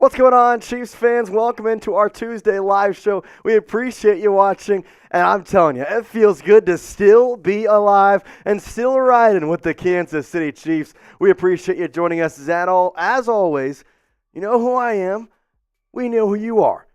What's going on, Chiefs fans? Welcome into our Tuesday live show. We appreciate you watching, and I'm telling you, it feels good to still be alive and still riding with the Kansas City Chiefs. We appreciate you joining us. As always, you know who I am. We know who you are.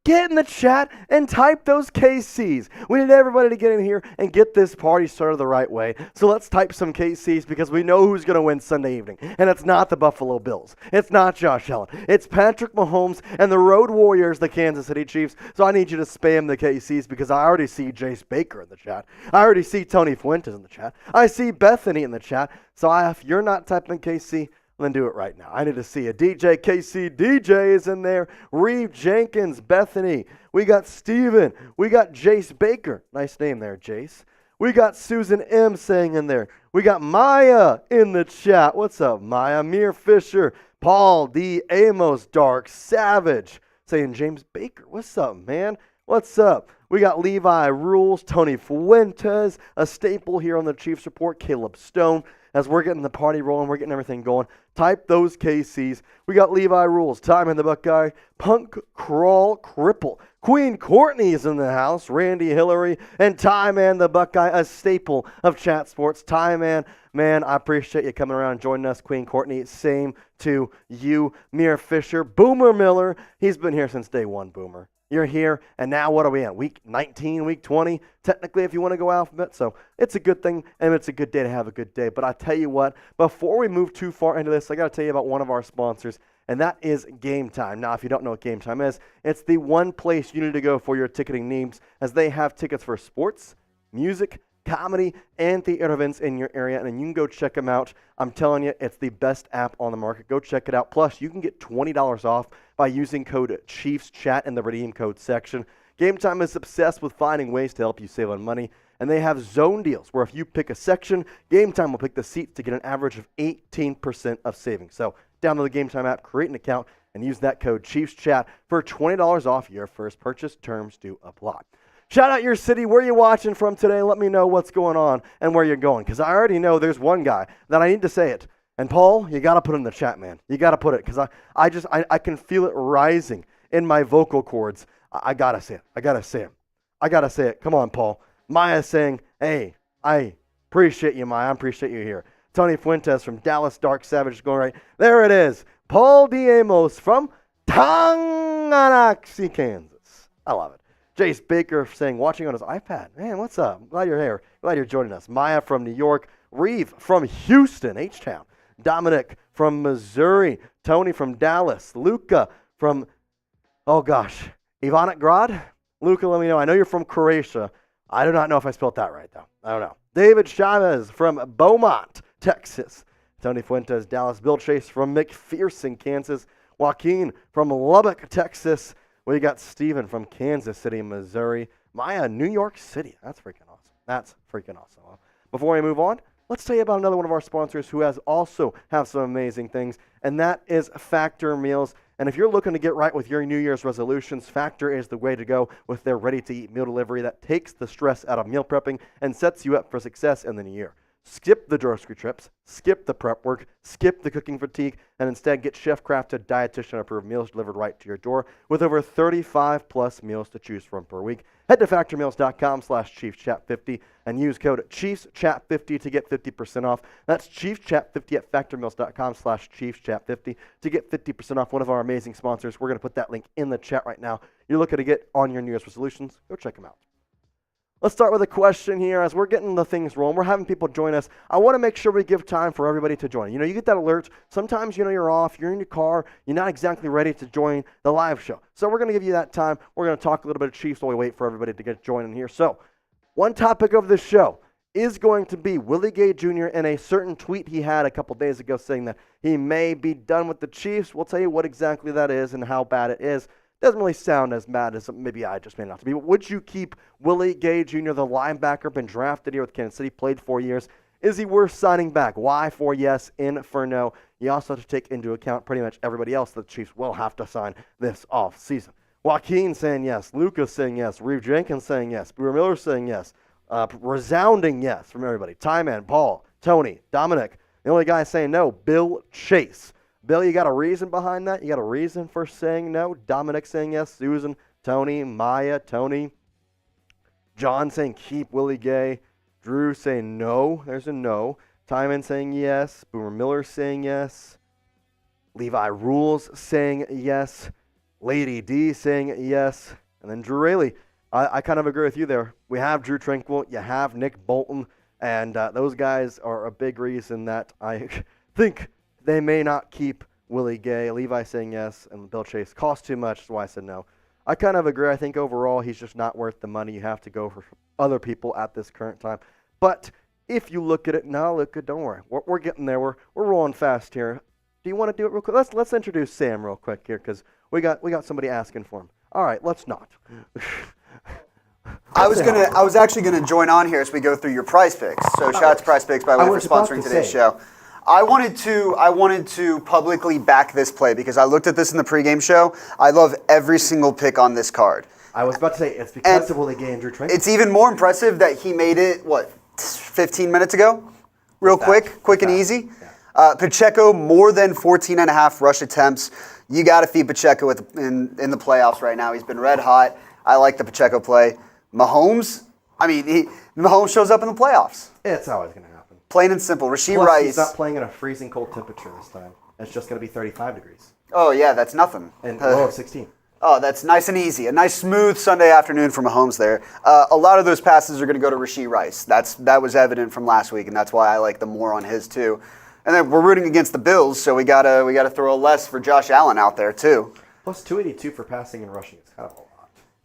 Get in the chat and type those KCs. We need everybody to get in here and get this party started the right way. So let's type some KCs because we know who's going to win Sunday evening. And it's not the Buffalo Bills. It's not Josh Allen. It's Patrick Mahomes and the Road Warriors, the Kansas City Chiefs. So I need you to spam the KCs because I already see Jace Baker in the chat. I already see Tony Fuentes in the chat. I see Bethany in the chat. So if you're not typing KC, then do it right now. I need to see a DJ KC. DJ is in there. Reeve Jenkins, Bethany. We got Steven. We got Jace Baker. Nice name there, Jace. We got Susan M saying in there. We got Maya in the chat. What's up, Maya? Mir Fisher. Paul D. Amos, Dark Savage saying James Baker. What's up, man? What's up? We got Levi Rules, Tony Fuentes, a staple here on the Chiefs Report, Caleb Stone. As we're getting the party rolling, we're getting everything going. Type those KCs. We got Levi Rules, Time in the Buckeye, Punk Crawl Cripple. Queen Courtney is in the house, Randy Hillary, and Ty Man the Buckeye, a staple of chat sports. Ty Man, I appreciate you coming around and joining us. Queen Courtney, same to you. Mir Fisher, Boomer Miller, he's been here since day one, Boomer. You're here, and now what are we at? Week 19, week 20, technically, if you want to go alphabet. So it's a good thing, and it's a good day to have a good day. But I tell you what, before we move too far into this, I got to tell you about one of our sponsors, and that is Game Time. Now, if you don't know what Game Time is, it's the one place you need to go for your ticketing needs, as they have tickets for sports, music, comedy, and theater events in your area, and you can go check them out. I'm telling you, it's the best app on the market. Go check it out. Plus, you can get $20 off by using code CHIEFSCHAT in the redeem code section. Game Time is obsessed with finding ways to help you save on money, and they have zone deals where if you pick a section, Game Time will pick the seats to get an average of 18% of savings. So download the Game Time app, create an account, and use that code CHIEFSCHAT for $20 off your first purchase. Terms do apply. Shout out your city, where you watching from today. Let me know what's going on and where you're going, because I already know there's one guy that I need to say it. And Paul, you got to put it in the chat, man. You got to put it, because I can feel it rising in my vocal cords. I got to say it. I got to say it. I got to say it. Come on, Paul. Maya's saying, hey, I appreciate you, Maya. I appreciate you here. Tony Fuentes from Dallas, Dark Savage is going right. There it is. Paul D. Amos from Tonganoxie, Kansas. I love it. Jace Baker saying, watching on his iPad. Man, what's up? I'm glad you're here. Glad you're joining us. Maya from New York. Reeve from Houston, H-Town. Dominic from Missouri. Tony from Dallas. Luca from, Ivanic Grad? Luca, let me know. I know you're from Croatia. I do not know if I spelled that right, though. I don't know. David Chavez from Beaumont, Texas. Tony Fuentes, Dallas. Bill Chase from McPherson, Kansas. Joaquin from Lubbock, Texas. We got Steven from Kansas City, Missouri. Maya, New York City. That's freaking awesome. That's freaking awesome. Well, before we move on, let's tell you about another one of our sponsors who has also have some amazing things, and that is Factor Meals. And if you're looking to get right with your New Year's resolutions, Factor is the way to go with their ready-to-eat meal delivery that takes the stress out of meal prepping and sets you up for success in the new year. Skip the grocery trips, skip the prep work, skip the cooking fatigue, and instead get chef-crafted, dietitian-approved meals delivered right to your door with over 35-plus meals to choose from per week. Head to factormeals.com/ChiefsChat50 and use code ChiefsChat50 to get 50% off. That's ChiefsChat50 at factormeals.com/ChiefsChat50 to get 50% off one of our amazing sponsors. We're going to put that link in the chat right now. You're looking to get on your New Year's resolutions, go check them out. Let's start with a question here as we're getting the things rolling. We're having people join us. I want to make sure we give time for everybody to join. You get that alert. Sometimes, you're off, you're in your car, you're not exactly ready to join the live show. So we're going to give you that time. We're going to talk a little bit of Chiefs while we wait for everybody to get joined in here. So one topic of this show is going to be Willie Gay Jr. and a certain tweet he had a couple days ago saying that he may be done with the Chiefs. We'll tell you what exactly that is and how bad it is. Doesn't really sound as bad as maybe I just made it out to be. But would you keep Willie Gay Jr., the linebacker, been drafted here with Kansas City, played 4 years? Is he worth signing back? Why for yes, in for no? You also have to take into account pretty much everybody else that the Chiefs will have to sign this offseason. Joaquin saying yes. Lucas saying yes. Reeve Jenkins saying yes. Brewer Miller saying yes. Resounding yes from everybody. Ty Man, Paul, Tony, Dominic. The only guy saying no, Bill Chase. Bill, you got a reason behind that? You got a reason for saying no? Dominic saying yes, Susan, Tony, Maya, Tony, John saying keep Willie Gay, Drew saying no. There's a no. Timon saying yes, Boomer Miller saying yes, Levi Rules saying yes, Lady D saying yes, and then Drew Rayleigh. I kind of agree with you there. We have Drue Tranquill, you have Nick Bolton, and those guys are a big reason that I think they may not keep Willie Gay. Levi saying yes, and Bill Chase cost too much, that's why I said no. I kind of agree. I think overall he's just not worth the money. You have to go for other people at this current time. But if you look at it now, look good. Don't worry, we're getting there. We're rolling fast here. Do you want to do it real quick? Let's introduce Sam real quick here because we got somebody asking for him. All right, let's not. I was actually gonna join on here as we go through your prize picks. So shout out to Prize Picks by the way for sponsoring today's show. I wanted to publicly back this play because I looked at this in the pregame show. I love every single pick on this card. I was about to say it's because of Willie Gay and Drue Tranquill. It's even more impressive that he made it 15 minutes ago, real quick and easy. Yeah. Pacheco more than 14.5 rush attempts. You got to feed Pacheco in the playoffs right now. He's been red hot. I like the Pacheco play. Mahomes, Mahomes shows up in the playoffs. It's always going to happen. Plain and simple. Rasheed Plus, Rice. He's not playing in a freezing cold temperature this time. It's just going to be 35 degrees. Oh, yeah, that's nothing. And low of 16. Oh, that's nice and easy. A nice, smooth Sunday afternoon for Mahomes there. A lot of those passes are going to go to Rasheed Rice. That was evident from last week, and that's why I like the more on his, too. And then we're rooting against the Bills, so we gotta throw a less for Josh Allen out there, too. Plus 282 for passing and rushing is kind of a lot.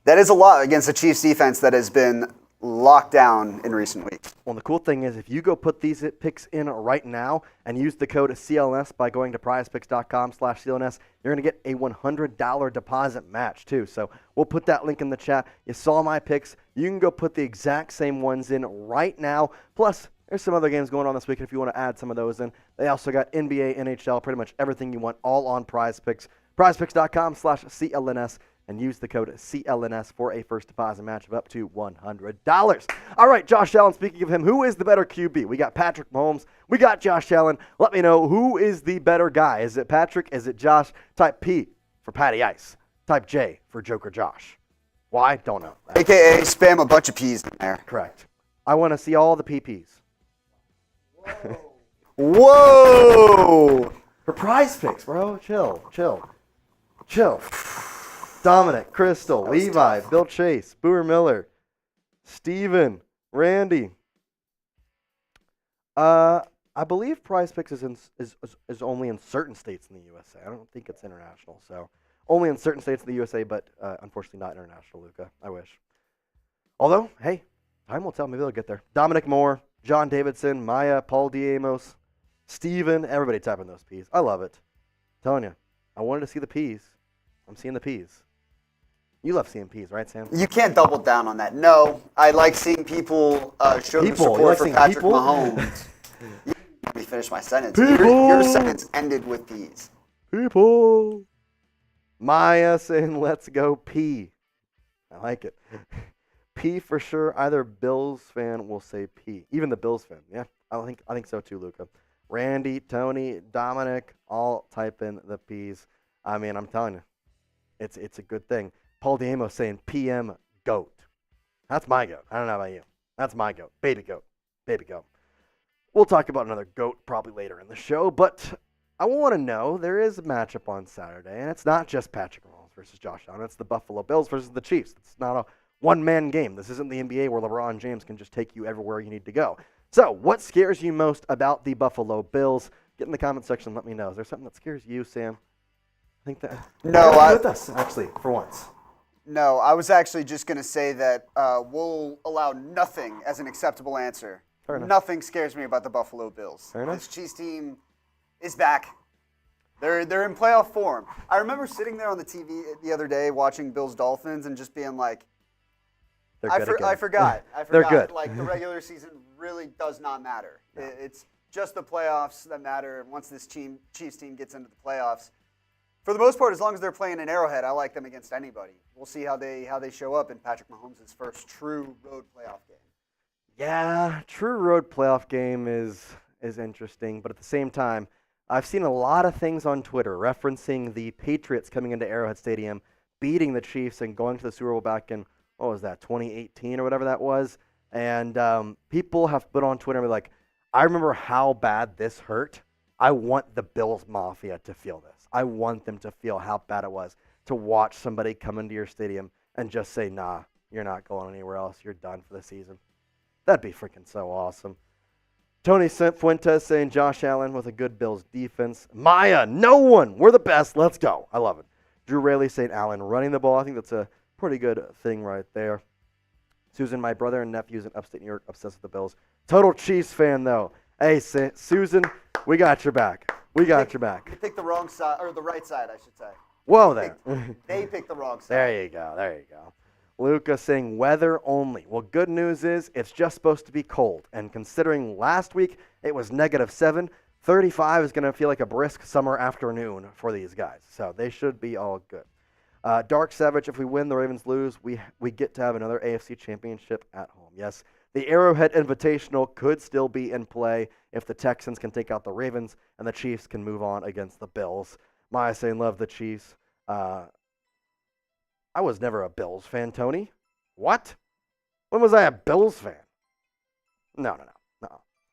That is a lot against the Chiefs defense that has been locked down in recent weeks. Well, the cool thing is if you go put these picks in right now and use the code CLNS by going to prizepicks.com/CLNS, you're going to get a $100 deposit match too. So we'll put that link in the chat. You saw my picks. You can go put the exact same ones in right now. Plus, there's some other games going on this week if you want to add some of those in. They also got NBA, NHL, pretty much everything you want all on Prize Picks. prizepicks.com/CLNS. And use the code CLNS for a first deposit match of up to $100. All right, Josh Allen, speaking of him, who is the better QB? We got Patrick Mahomes. We got Josh Allen. Let me know who is the better guy. Is it Patrick? Is it Josh? Type P for Patty Ice. Type J for Joker Josh. Why? Don't know. AKA spam a bunch of P's in there. Correct. I want to see all the PPs. Whoa! For Prize Picks, bro. Chill. Dominic, Crystal, Levi, tough. Bill Chase, Boomer Miller, Steven, Randy. I believe Prize Picks is only in certain states in the USA. I don't think it's international. So only in certain states in the USA, but unfortunately not international, Luca. I wish. Although, hey, time will tell. Maybe they'll get there. Dominic Moore, John Davidson, Maya, Paul Diamos, Steven, everybody typing those P's. I love it. I'm telling you, I wanted to see the P's. I'm seeing the P's. You love seeing P's, right, Sam? You can't double down on that. No, I like seeing people show their support for Patrick Mahomes. Let me finish my sentence. Your sentence ended with P's. People. Maya saying, let's go P. I like it. P for sure. Either Bills fan will say P. Even the Bills fan. Yeah, I think so too, Luca. Randy, Tony, Dominic, all type in the P's. I mean, I'm telling you, it's a good thing. Paul Diamo saying PM GOAT. That's my GOAT. I don't know about you. That's my GOAT. Baby GOAT. Baby GOAT. We'll talk about another GOAT probably later in the show, but I want to know there is a matchup on Saturday, and it's not just Patrick Mahomes versus Josh Allen. It's the Buffalo Bills versus the Chiefs. It's not a one-man game. This isn't the NBA where LeBron James can just take you everywhere you need to go. So what scares you most about the Buffalo Bills? Get in the comment section and let me know. Is there something that scares you, Sam? I think that... No, with us, actually, for once. No, I was actually just going to say that we'll allow nothing as an acceptable answer. Fair enough. Nothing scares me about the Buffalo Bills. Fair enough. This Chiefs team is back. They're in playoff form. I remember sitting there on the TV the other day watching Bills Dolphins and just being like, I forgot. They're good. Like, the regular season really does not matter. No. It's just the playoffs that matter. Once this Chiefs team gets into the playoffs, for the most part, as long as they're playing in Arrowhead, I like them against anybody. We'll see how they show up in Patrick Mahomes' first true road playoff game. Yeah, true road playoff game is interesting, but at the same time, I've seen a lot of things on Twitter referencing the Patriots coming into Arrowhead Stadium, beating the Chiefs, and going to the Super Bowl back in, what was that, 2018 or whatever that was. And people have put on Twitter and be like, I remember how bad this hurt. I want the Bills Mafia to feel this. I want them to feel how bad it was to watch somebody come into your stadium and just say, nah, you're not going anywhere else. You're done for the season. That'd be freaking so awesome. Tony Fuentes saying Josh Allen with a good Bills defense. Maya, no one. We're the best. Let's go. I love it. Drew Raley saying Allen running the ball. I think that's a pretty good thing right there. Susan, my brother and nephews in upstate New York, obsessed with the Bills. Total Chiefs fan, though. Hey, Susan, we got your back. We got your back. You picked the wrong side, or the right side, I should say. Whoa there. They picked the wrong side. There you go. There you go. Luca saying weather only. Well, good news is it's just supposed to be cold. And considering last week it was -7, 35 is going to feel like a brisk summer afternoon for these guys. So they should be all good. Dark Savage, if we win, the Ravens lose, we get to have another AFC championship at home. Yes, the Arrowhead Invitational could still be in play if the Texans can take out the Ravens and the Chiefs can move on against the Bills. Maya saying love the Chiefs. I was never a Bills fan, Tony. What? When was I a Bills fan? No.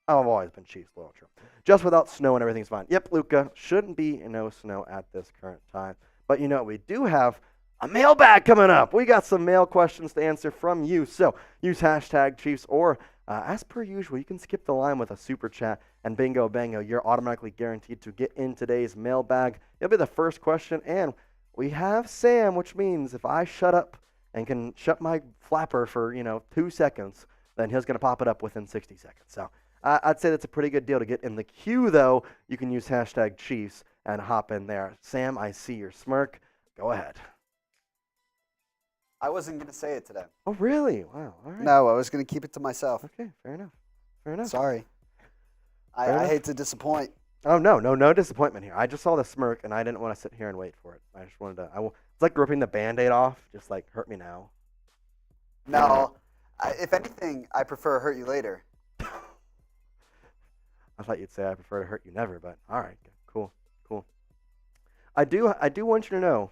I've always been Chiefs loyal. True. Just without snow and everything's fine. Yep, Luca, shouldn't be no snow at this current time. But you know, we do have a mailbag coming up. We got some mail questions to answer from you. So use hashtag Chiefs or as per usual, you can skip the line with a super chat and bingo bango. You're automatically guaranteed to get in today's mailbag. It'll be the first question, and we have Sam, which means if I shut up and can shut my flapper for 2 seconds, then he's going to pop it up within 60 seconds. So I'd say that's a pretty good deal to get in the queue, though. You can use hashtag Chiefs and hop in there. Sam, I see your smirk. Go ahead. I wasn't going to say it today. Oh, really? Wow. All right. No, I was going to keep it to myself. Okay, fair enough. Sorry. I hate to disappoint. Oh, no disappointment here. I just saw the smirk, and I didn't want to sit here and wait for it. I just wanted to. It's like ripping the Band-Aid off, just like hurt me now. No. If anything, I prefer hurt you later. I thought you'd say I prefer to hurt you never, but all right, cool. I do want you to know,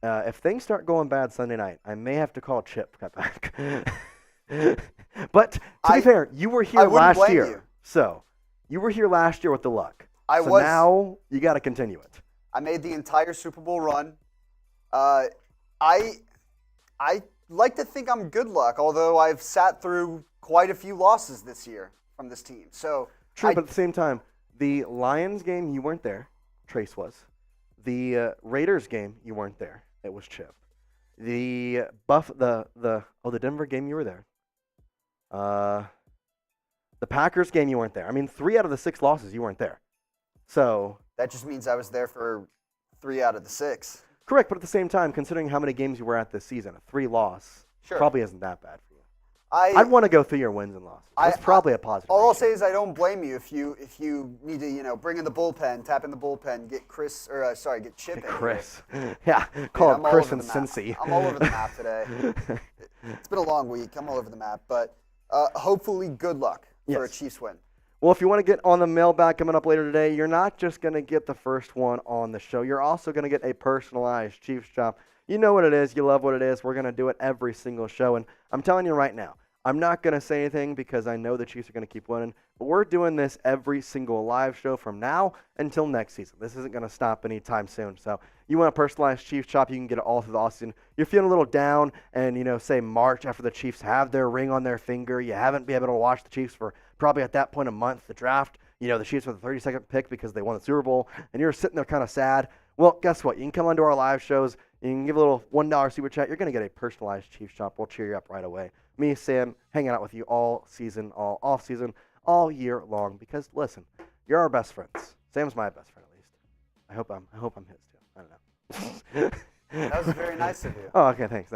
if things start going bad Sunday night, I may have to call Chip cut back. But to be fair, you were here last year, you. So you were here last year with the luck. Now you got to continue it. I made the entire Super Bowl run. I like to think I'm good luck, although I've sat through quite a few losses this year from this team. So true, but at the same time, the Lions game you weren't there. Trace was. The Raiders game you weren't there. It was Chip. The Denver game you were there. The Packers game you weren't there. I mean, 3 out of the 6 losses you weren't there. So that just means I was there for 3 out of the 6. Correct, but at the same time, considering how many games you were at this season, a 3 loss probably isn't that bad for you. I'd want to go through your wins and losses. That's probably a positive. All I'll say is I don't blame you if you need to bring in the bullpen, tap in the bullpen, get Chip in. Chris, yeah, call him Chris and Cincy. I'm all over the map today. It's been a long week. I'm all over the map, but hopefully good luck for a Chiefs win. Well, if you want to get on the mailbag coming up later today, you're not just going to get the first one on the show. You're also going to get a personalized Chiefs chop. You know what it is. You love what it is. We're going to do it every single show. And I'm telling you right now, I'm not going to say anything because I know the Chiefs are going to keep winning. But we're doing this every single live show from now until next season. This isn't going to stop anytime soon. So you want a personalized Chiefs chop, you can get it all through the offseason. You're feeling a little down and, say March after the Chiefs have their ring on their finger. You haven't been able to watch the Chiefs for probably at that point a month. The draft, the Chiefs with the 32nd pick because they won the Super Bowl. And you're sitting there kind of sad. Well, guess what? You can come onto our live shows. You can give a little $1 super chat. You're going to get a personalized Chiefs chop. We'll cheer you up right away. Me, Sam, hanging out with you all season, all off season, all year long. Because listen, you're our best friends. Sam's my best friend at least. I hope I'm his too. I don't know. That was very nice of you. Oh, okay, thanks.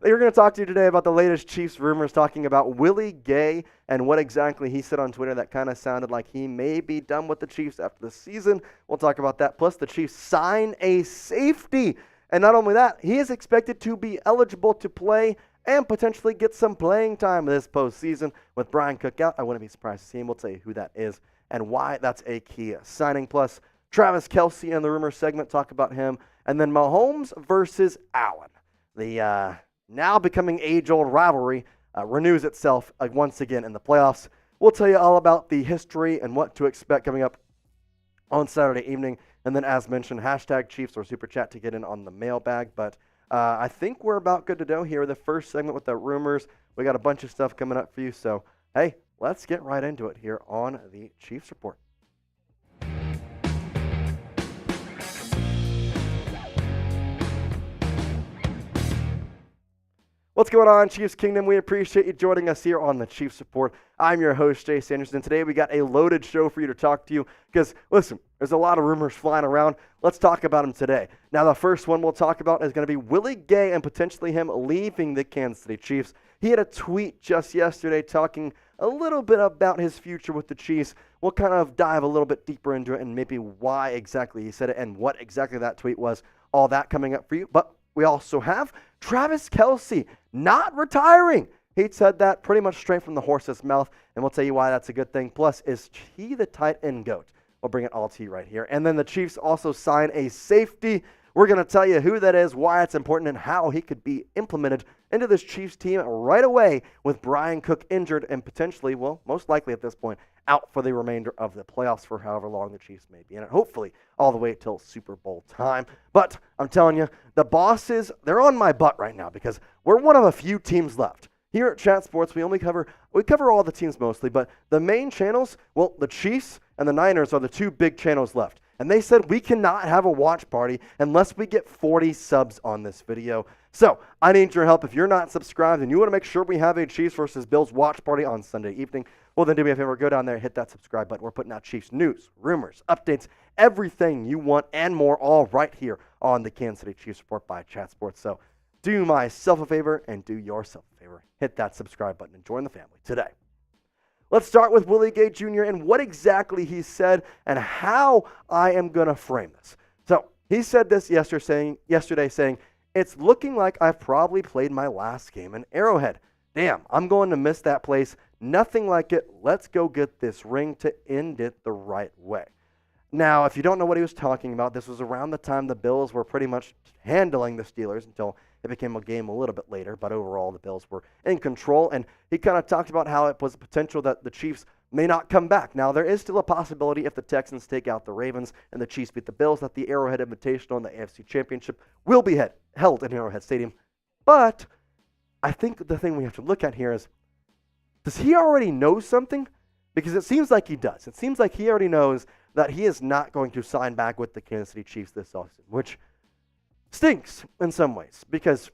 We're going to talk to you today about the latest Chiefs rumors, talking about Willie Gay and what exactly he said on Twitter that kind of sounded like he may be done with the Chiefs after the season. We'll talk about that. Plus, the Chiefs sign a safety. And not only that, he is expected to be eligible to play and potentially get some playing time this postseason with Brian Cook out. I wouldn't be surprised to see him. We'll tell you who that is and why that's a key signing. Plus, Travis Kelce in the rumor segment, talk about him. And then Mahomes versus Allen. The now becoming age-old rivalry renews itself once again in the playoffs. We'll tell you all about the history and what to expect coming up on Saturday evening. And then, as mentioned, hashtag Chiefs or Super Chat to get in on the mailbag. But I think we're about good to go here. The first segment with the rumors. We got a bunch of stuff coming up for you. So, hey, let's get right into it here on the Chiefs Report. What's going on, Chiefs Kingdom? We appreciate you joining us here on the Chiefs Report. I'm your host, Jace Anderson. Today we got a loaded show for you to talk to you because, listen, there's a lot of rumors flying around. Let's talk about them today. Now, the first one we'll talk about is going to be Willie Gay and potentially him leaving the Kansas City Chiefs. He had a tweet just yesterday talking a little bit about his future with the Chiefs. We'll kind of dive a little bit deeper into it and maybe why exactly he said it and what exactly that tweet was. All that coming up for you. But we also have Travis Kelce not retiring. He said that pretty much straight from the horse's mouth, and we'll tell you why that's a good thing. Plus, is he the tight end GOAT? We'll bring it all to you right here. And then the Chiefs also sign a safety. We're going to tell you who that is, why it's important, and how he could be implemented into this Chiefs team right away with Brian Cook injured and potentially, well, most likely at this point, out for the remainder of the playoffs for however long the Chiefs may be in it. Hopefully all the way till Super Bowl time. But I'm telling you, the bosses, they're on my butt right now because we're one of a few teams left. Here at Chat Sports, we cover all the teams mostly, but the main channels, well, the Chiefs and the Niners are the two big channels left. And they said we cannot have a watch party unless we get 40 subs on this video. So I need your help. If you're not subscribed and you want to make sure we have a Chiefs versus Bills watch party on Sunday evening, well, then do me a favor, go down there, hit that subscribe button. We're putting out Chiefs news, rumors, updates, everything you want and more, all right here on the Kansas City Chiefs Report by Chat Sports. So do myself a favor and do yourself a favor. Hit that subscribe button and join the family today. Let's start with Willie Gay Jr. and what exactly he said and how I am going to frame this. So he said this yesterday saying, it's looking like I've probably played my last game in Arrowhead. Damn, I'm going to miss that place. Nothing like it. Let's go get this ring to end it the right way. Now, if you don't know what he was talking about, this was around the time the Bills were pretty much handling the Steelers until it became a game a little bit later. But overall, the Bills were in control. And he kind of talked about how it was a potential that the Chiefs may not come back. Now, there is still a possibility if the Texans take out the Ravens and the Chiefs beat the Bills that the Arrowhead Invitational and the AFC Championship will be held in Arrowhead Stadium. But I think the thing we have to look at here is, does he already know something? Because it seems like he does. It seems like he already knows that he is not going to sign back with the Kansas City Chiefs this offseason, which stinks in some ways because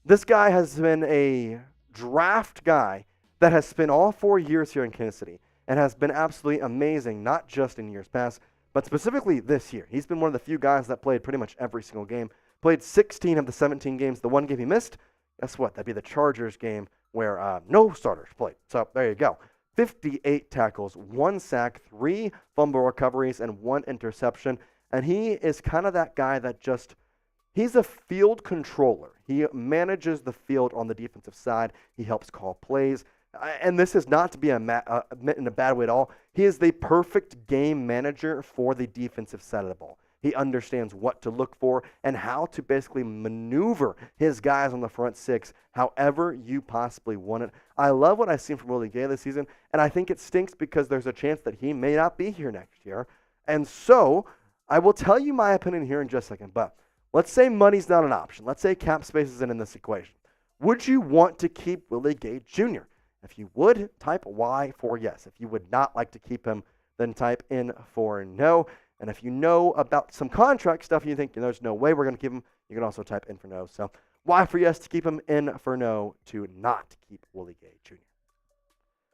this guy has been a draft guy that has spent all 4 years here in Kansas City and has been absolutely amazing, not just in years past, but specifically this year. He's been one of the few guys that played pretty much every single game, played 16 of the 17 games. The one game he missed, guess what? That'd be the Chargers game where no starters played. So there you go. 58 tackles, 1 sack, 3 fumble recoveries, and 1 interception. And he is kind of that guy that he's a field controller. He manages the field on the defensive side. He helps call plays. And this is not to be in a bad way at all. He is the perfect game manager for the defensive side of the ball. He understands what to look for and how to basically maneuver his guys on the front six however you possibly want it. I love what I've seen from Willie Gay this season, and I think it stinks because there's a chance that he may not be here next year. And so I will tell you my opinion here in just a second, but let's say money's not an option. Let's say cap space isn't in this equation. Would you want to keep Willie Gay Jr.? If you would, type Y for yes. If you would not like to keep him, then type in for no. And if you know about some contract stuff and you think there's no way we're going to keep him, you can also type in for no. So Y for yes to keep him, in for no to not keep Willie Gay Jr.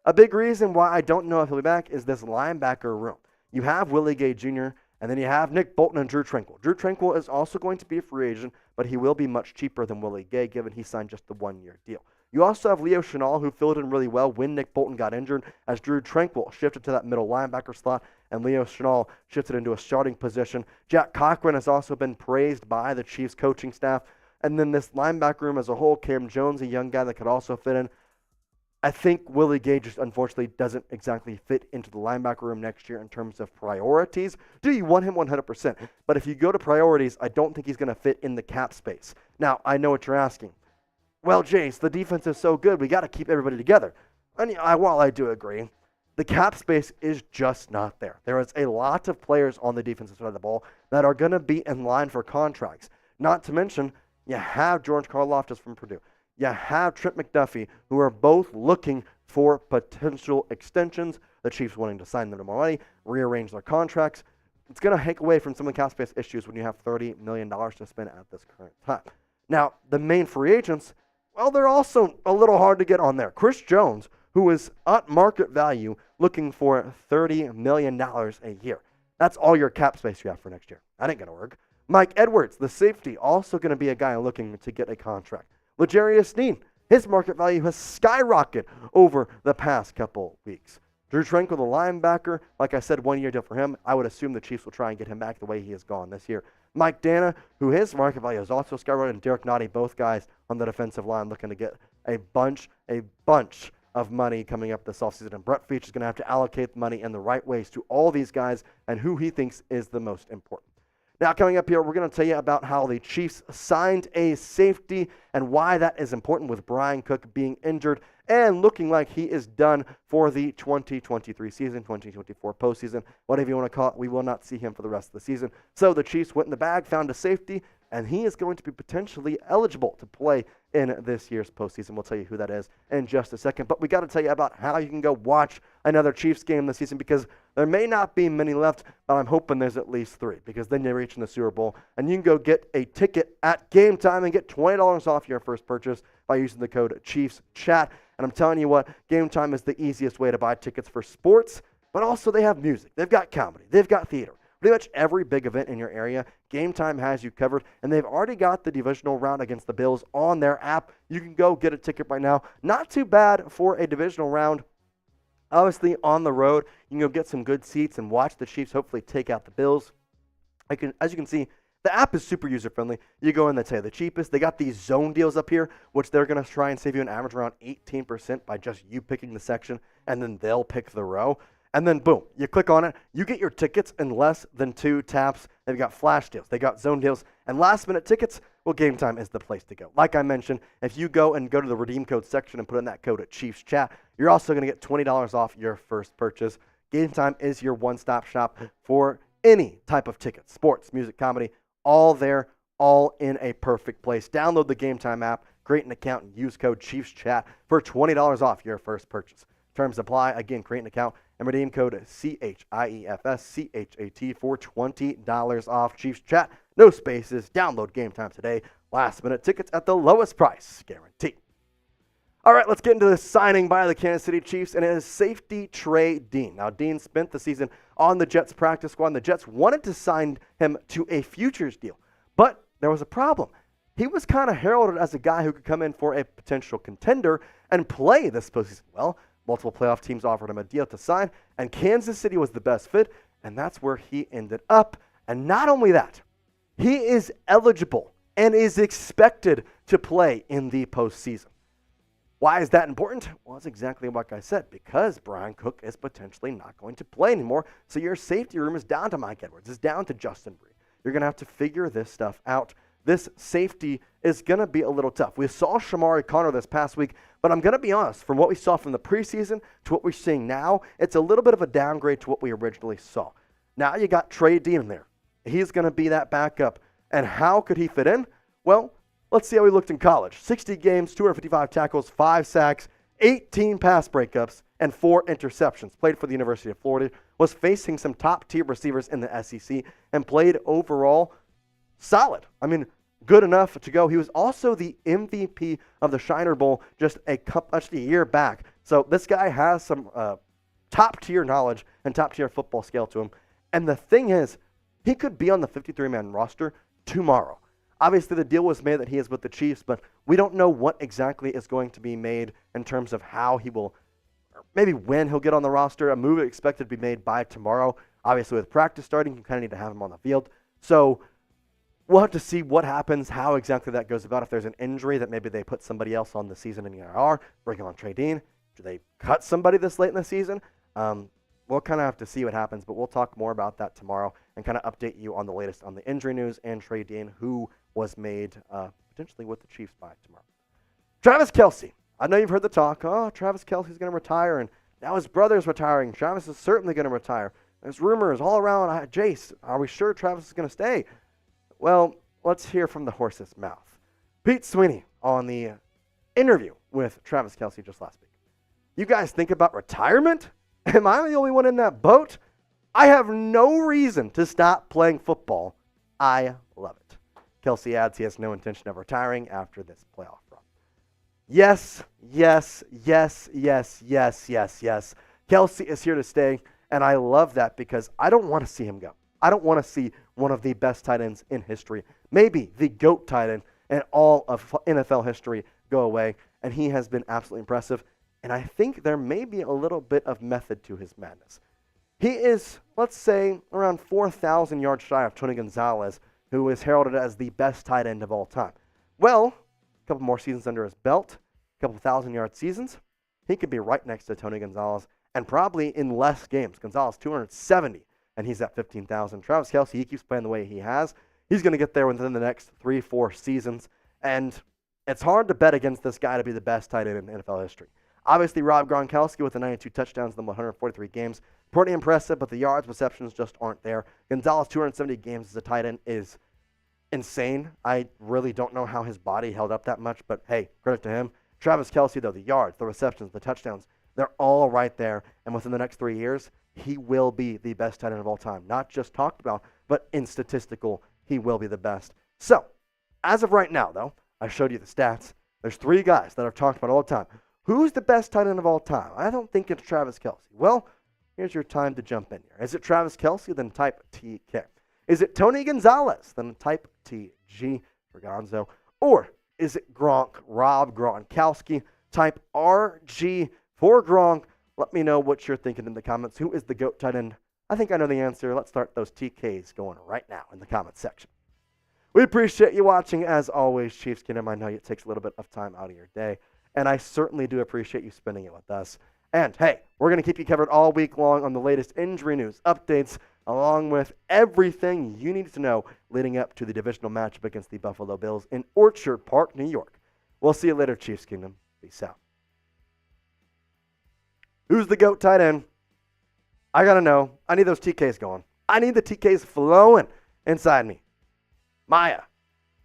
A big reason why I don't know if he'll be back is this linebacker room. You have Willie Gay Jr., and then you have Nick Bolton and Drue Tranquill. Drue Tranquill is also going to be a free agent, but he will be much cheaper than Willie Gay, given he signed just the 1-year deal. You also have Leo Chenal, who filled in really well when Nick Bolton got injured, as Drue Tranquill shifted to that middle linebacker slot, and Leo Chenal shifted into a starting position. Jack Cochran has also been praised by the Chiefs coaching staff. And then this linebacker room as a whole, Cam Jones, a young guy that could also fit in. I think Willie Gay just unfortunately doesn't exactly fit into the linebacker room next year in terms of priorities. Do you want him 100%? But if you go to priorities, I don't think he's going to fit in the cap space. Now, I know what you're asking. Well, Jace, the defense is so good, we got to keep everybody together. And while I do agree, the cap space is just not there. There is a lot of players on the defensive side of the ball that are going to be in line for contracts. Not to mention, you have George Karlaftis from Purdue. You have Trent McDuffie, who are both looking for potential extensions. The Chiefs wanting to sign them to more money, rearrange their contracts. It's going to take away from some of the cap space issues when you have $30 million to spend at this current time. Now, the main free agents, well, they're also a little hard to get on there. Chris Jones, who is at market value, looking for $30 million a year. That's all your cap space you have for next year. That ain't going to work. Mike Edwards, the safety, also going to be a guy looking to get a contract. L'Jarius Sneed, his market value has skyrocketed over the past couple weeks. Drue Tranquill, the linebacker, like I said, 1 year deal for him. I would assume the Chiefs will try and get him back the way he has gone this year. Mike Danna, who his market value is also skyrocketed, and Derrick Nnadi, both guys on the defensive line looking to get a bunch of money coming up this offseason. And Brett Veach is going to have to allocate the money in the right ways to all these guys and who he thinks is the most important. Now, coming up here, we're going to tell you about how the Chiefs signed a safety and why that is important with Brian Cook being injured and looking like he is done for the 2023 season, 2024 postseason, whatever you want to call it. We will not see him for the rest of the season. So the Chiefs went in the bag, found a safety, and he is going to be potentially eligible to play in this year's postseason. We'll tell you who that is in just a second. But we got to tell you about how you can go watch another Chiefs game this season, because there may not be many left, but I'm hoping there's at least 3, because then you're reaching the Super Bowl, and you can go get a ticket at Game Time and get $20 off your first purchase by using the code ChiefsChat. And I'm telling you what, Game Time is the easiest way to buy tickets for sports, but also they have music, they've got comedy, they've got theater. Pretty much every big event in your area, Game Time has you covered, and they've already got the divisional round against the Bills on their app. You can go get a ticket right now. Not too bad for a divisional round. Obviously, on the road, you can go get some good seats and watch the Chiefs hopefully take out the Bills. As you can see, the app is super user-friendly. You go in, they say the cheapest. They got these zone deals up here, which they're going to try and save you an average around 18% by just you picking the section, and then they'll pick the row. And then, boom, you click on it. You get your tickets in less than 2 taps. They've got flash deals. They got zone deals. And last-minute tickets, well, Game Time is the place to go. Like I mentioned, if you go to the redeem code section and put in that code at ChiefsChat, you're also going to get $20 off your first purchase. Game Time is your one-stop shop for any type of tickets, sports, music, comedy, all there, all in a perfect place. Download the Game Time app, create an account, and use code ChiefsChat for $20 off your first purchase. Terms apply. Again, create an account and redeem code CHIEFSCHAT for $20 off. Chiefs Chat, no spaces. Download Game Time today. Last-minute tickets at the lowest price, guaranteed. All right, let's get into the signing by the Kansas City Chiefs, and it is safety Trey Dean. Now, Dean spent the season on the Jets practice squad, and the Jets wanted to sign him to a futures deal, but there was a problem. He was kind of heralded as a guy who could come in for a potential contender and play this postseason. Well, multiple playoff teams offered him a deal to sign, and Kansas City was the best fit, and that's where he ended up. And not only that, he is eligible and is expected to play in the postseason. Why is that important? Well, it's exactly like I said, because Brian Cook is potentially not going to play anymore, so your safety room is down to Mike Edwards, it's down to Justin Bree. You're going to have to figure this stuff out. This safety is going to be a little tough. We saw Shamari Connor this past week, but I'm going to be honest, from what we saw from the preseason to what we're seeing now, it's a little bit of a downgrade to what we originally saw. Now you got Trey Dean in there. He's going to be that backup. And how could he fit in? Well, let's see how he looked in college. 60 games, 255 tackles, 5 sacks, 18 pass breakups, and 4 interceptions. Played for the University of Florida, was facing some top-tier receivers in the SEC, and played overall solid. I mean, good enough to go. He was also the MVP of the Shiner Bowl just a year back. So this guy has some top-tier knowledge and top-tier football skill to him. And the thing is, he could be on the 53-man roster tomorrow. Obviously, the deal was made that he is with the Chiefs, but we don't know what exactly is going to be made in terms of how he will, or maybe when he'll get on the roster. A move expected to be made by tomorrow. Obviously, with practice starting, you kind of need to have him on the field. So we'll have to see what happens, how exactly that goes about. If there's an injury that maybe they put somebody else on the season in the IR, bring on Trey Dean. Do they cut somebody this late in the season? We'll kind of have to see what happens, but we'll talk more about that tomorrow and kind of update you on the latest on the injury news and trade dean who was made potentially with the Chiefs by tomorrow. Travis Kelce. I know you've heard the talk. Oh, Travis Kelce's going to retire, and now his brother's retiring. Travis is certainly going to retire. There's rumors all around. Jace, are we sure Travis is going to stay? Well, let's hear from the horse's mouth. Pete Sweeney on the interview with Travis Kelce just last week. You guys think about retirement? Am I the only one in that boat? I have no reason to stop playing football. I love it. Kelce adds he has no intention of retiring after this playoff run. Yes, yes, yes, yes, yes, yes, yes. Kelce is here to stay, and I love that because I don't want to see him go. I don't want to see one of the best tight ends in history, maybe the GOAT tight end in all of NFL history, go away, and he has been absolutely impressive. And I think there may be a little bit of method to his madness. He is, let's say, around 4,000 yards shy of Tony Gonzalez, who is heralded as the best tight end of all time. Well, a couple more seasons under his belt, a couple 1,000-yard seasons, he could be right next to Tony Gonzalez, and probably in less games. Gonzalez, 270, and he's at 15,000. Travis Kelce, he keeps playing the way he has. He's going to get there within the next 3-4 seasons, and it's hard to bet against this guy to be the best tight end in NFL history. Obviously, Rob Gronkowski with the 92 touchdowns in the 143 games. Pretty impressive, but the yards receptions just aren't there. Gonzalez, 270 games as a tight end is insane. I really don't know how his body held up that much, but hey, credit to him. Travis Kelce, though, the yards, the receptions, the touchdowns, they're all right there. And within the next 3 years, he will be the best tight end of all time. Not just talked about, but in statistical, he will be the best. So, as of right now, though, I showed you the stats. There's 3 guys that I've talked about all the time. Who's the best tight end of all time? I don't think it's Travis Kelce. Well, here's your time to jump in here. Is it Travis Kelce? Then type TK. Is it Tony Gonzalez? Then type TG for Gonzo. Or is it Rob Gronkowski? Type RG for Gronk. Let me know what you're thinking in the comments. Who is the GOAT tight end? I think I know the answer. Let's start those TKs going right now in the comments section. We appreciate you watching. As always, Chiefs Kingdom, I know it takes a little bit of time out of your day, and I certainly do appreciate you spending it with us. And hey, we're going to keep you covered all week long on the latest injury news, updates, along with everything you need to know leading up to the divisional matchup against the Buffalo Bills in Orchard Park, New York. We'll see you later, Chiefs Kingdom. Peace out. Who's the GOAT tight end? I got to know. I need those TKs going. I need the TKs flowing inside me. Maya.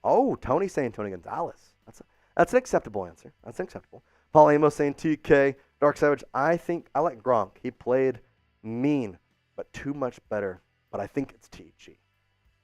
Oh, Tony saying Tony Gonzalez. That's an acceptable answer. That's acceptable. Paul Amos saying TK. Dark Savage, I think I like Gronk. He played mean, but too much better. But I think it's TG.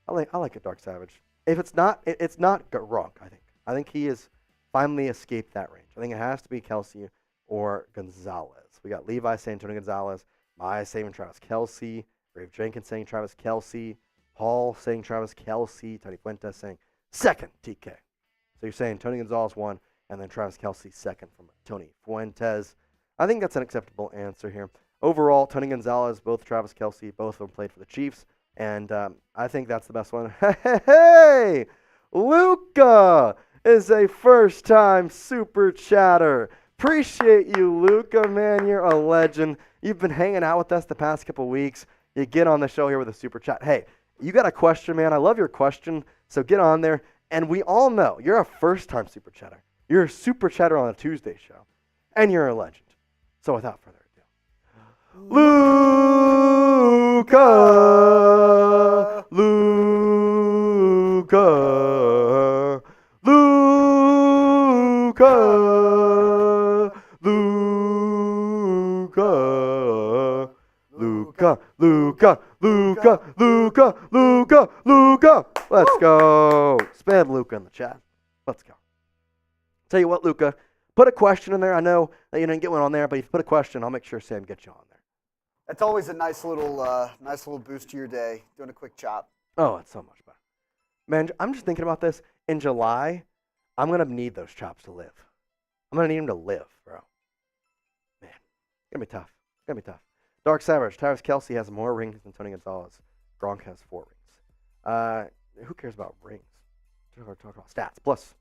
I like it, Dark Savage. If it's not, it's not Gronk, I think. I think he has finally escaped that range. I think it has to be Kelce or Gonzalez. We got Levi saying Tony Gonzalez. Maya saying Travis Kelce. Brave Jenkins saying Travis Kelce. Paul saying Travis Kelce. Tony Fuentes saying second TK. So you're saying Tony Gonzalez 1, and then Travis Kelce 2nd from Tony Fuentes. I think that's an acceptable answer here. Overall, Tony Gonzalez, both Travis Kelce, both of them played for the Chiefs, and I think that's the best one. Hey, Luca is a first-time super chatter. Appreciate you, Luca, man. You're a legend. You've been hanging out with us the past couple weeks. You get on the show here with a super chat. Hey, you got a question, man. I love your question, so get on there. And we all know you're a first-time super chatter. You're a super chatter on a Tuesday show, and you're a legend. So without further ado, Luca, Luca, Luca, Luca, Luca, Luca, Luca, Luca, Luca, Luca. Let's go. Spam Luca in the chat. Let's go. Tell you what, Luca, put a question in there. I know that you didn't get one on there, but if you put a question, I'll make sure Sam gets you on there. That's always a nice little boost to your day, doing a quick chop. Oh, it's so much better. Man, I'm just thinking about this. In July, I'm going to need those chops to live. I'm going to need them to live, bro. Man, it's going to be tough. It's going to be tough. Dark Savage, Travis Kelce has more rings than Tony Gonzalez. Gronk has 4 rings. Who cares about rings? We're talking about stats. Plus,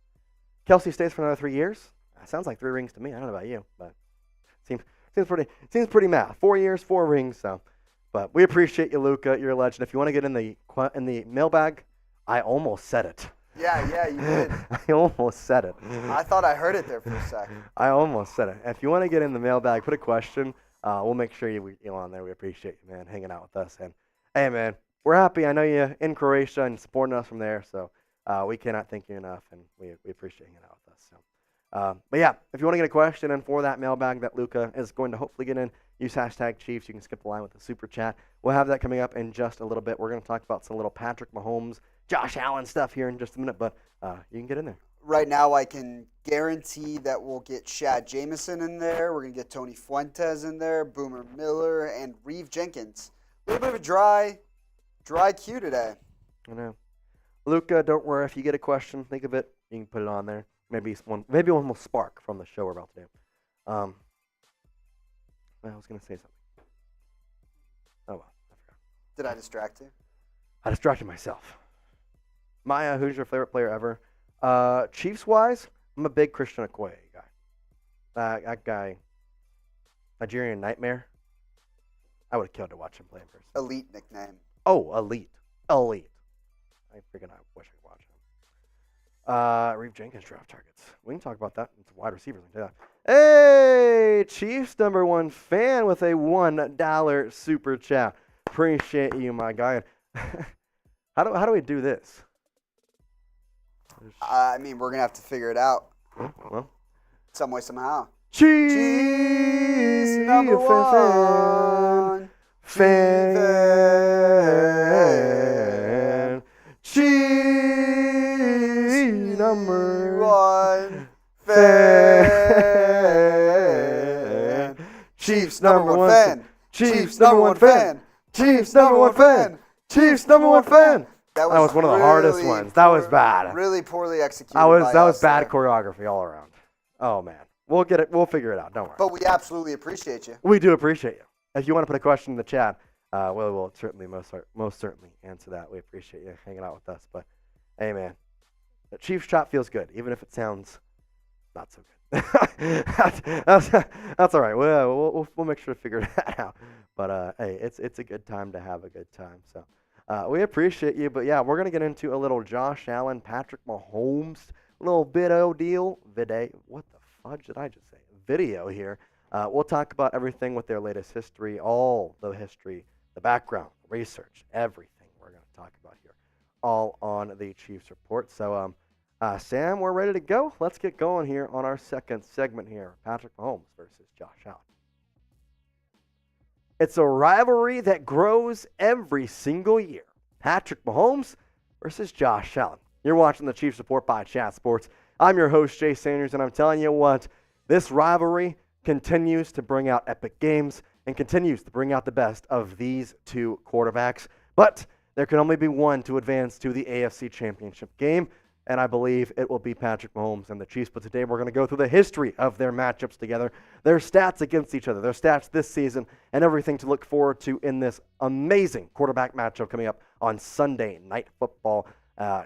Kelce stays for another 3 years. That sounds like 3 rings to me. I don't know about you, but Seems pretty math. 4 years, 4 rings. So, but we appreciate you, Luca. You're a legend. If you want to get in the mailbag, I almost said it. Yeah, you did. I almost said it. I thought I heard it there for a second. I almost said it. If you want to get in the mailbag, put a question. We'll make sure you're on there. We appreciate you, man, hanging out with us. And hey, man, we're happy. I know you in Croatia and supporting us from there. So we cannot thank you enough, and we appreciate hanging out with us. So, but yeah, if you want to get a question in for that mailbag that Luca is going to hopefully get in, use hashtag Chiefs. You can skip the line with the super chat. We'll have that coming up in just a little bit. We're going to talk about some little Patrick Mahomes, Josh Allen stuff here in just a minute, but you can get in there. Right now, I can guarantee that we'll get Shad Jameson in there. We're going to get Tony Fuentes in there, Boomer Miller, and Reeve Jenkins. A little bit of a dry queue today. I know. Luca, don't worry. If you get a question, think of it. You can put it on there. Maybe one will spark from the show we're about to do. I was going to say something. Oh, well. I forgot. Did I distract you? I distracted myself. Maya, who's your favorite player ever? Chiefs-wise, I'm a big Christian Okoye guy. That guy, Nigerian Nightmare, I would have killed to watch him play in person. Elite nickname. Oh, elite. I wish I could watch him. Reeve Jenkins draft targets. We can talk about that. It's wide receivers. Hey, Chiefs #1 fan with a $1 super chat. Appreciate you, my guy. How do we do this? I mean, we're going to have to figure it out. Well. Some way, somehow. Chiefs #1 fan. Chiefs #1 fan. Chiefs #1 fan. Chiefs #1 fan. Chiefs #1 fan. Chiefs #1 fan. That was one of the hardest ones. That was bad. Really poorly executed. That was bad there. choreography all around. Oh man, we'll get it. We'll figure it out. Don't worry. But we absolutely appreciate you. We do appreciate you. If you want to put a question in the chat, we'll certainly most certainly answer that. We appreciate you hanging out with us. But hey man, the Chiefs chat feels good, even if it sounds not so good. that's all right. We'll make sure to figure that out. But hey, it's a good time to have a good time. So. We appreciate you, but yeah, we're going to get into a little Josh Allen, Patrick Mahomes, little video deal. What the fudge did I just say? Video here. We'll talk about everything with their latest history, all the history, the background, research, everything we're going to talk about here, all on the Chiefs Report. So, Sam, we're ready to go. Let's get going here on our second segment here, Patrick Mahomes versus Josh Allen. It's a rivalry that grows every single year. Patrick Mahomes versus Josh Allen. You're watching the Chiefs Report by Chat Sports. I'm your host, Jace Sanders, and I'm telling you what, this rivalry continues to bring out epic games and continues to bring out the best of these two quarterbacks. But there can only be one to advance to the AFC Championship game, and I believe it will be Patrick Mahomes and the Chiefs. But today we're going to go through the history of their matchups together, their stats against each other, their stats this season, and everything to look forward to in this amazing quarterback matchup coming up on Sunday Night Football,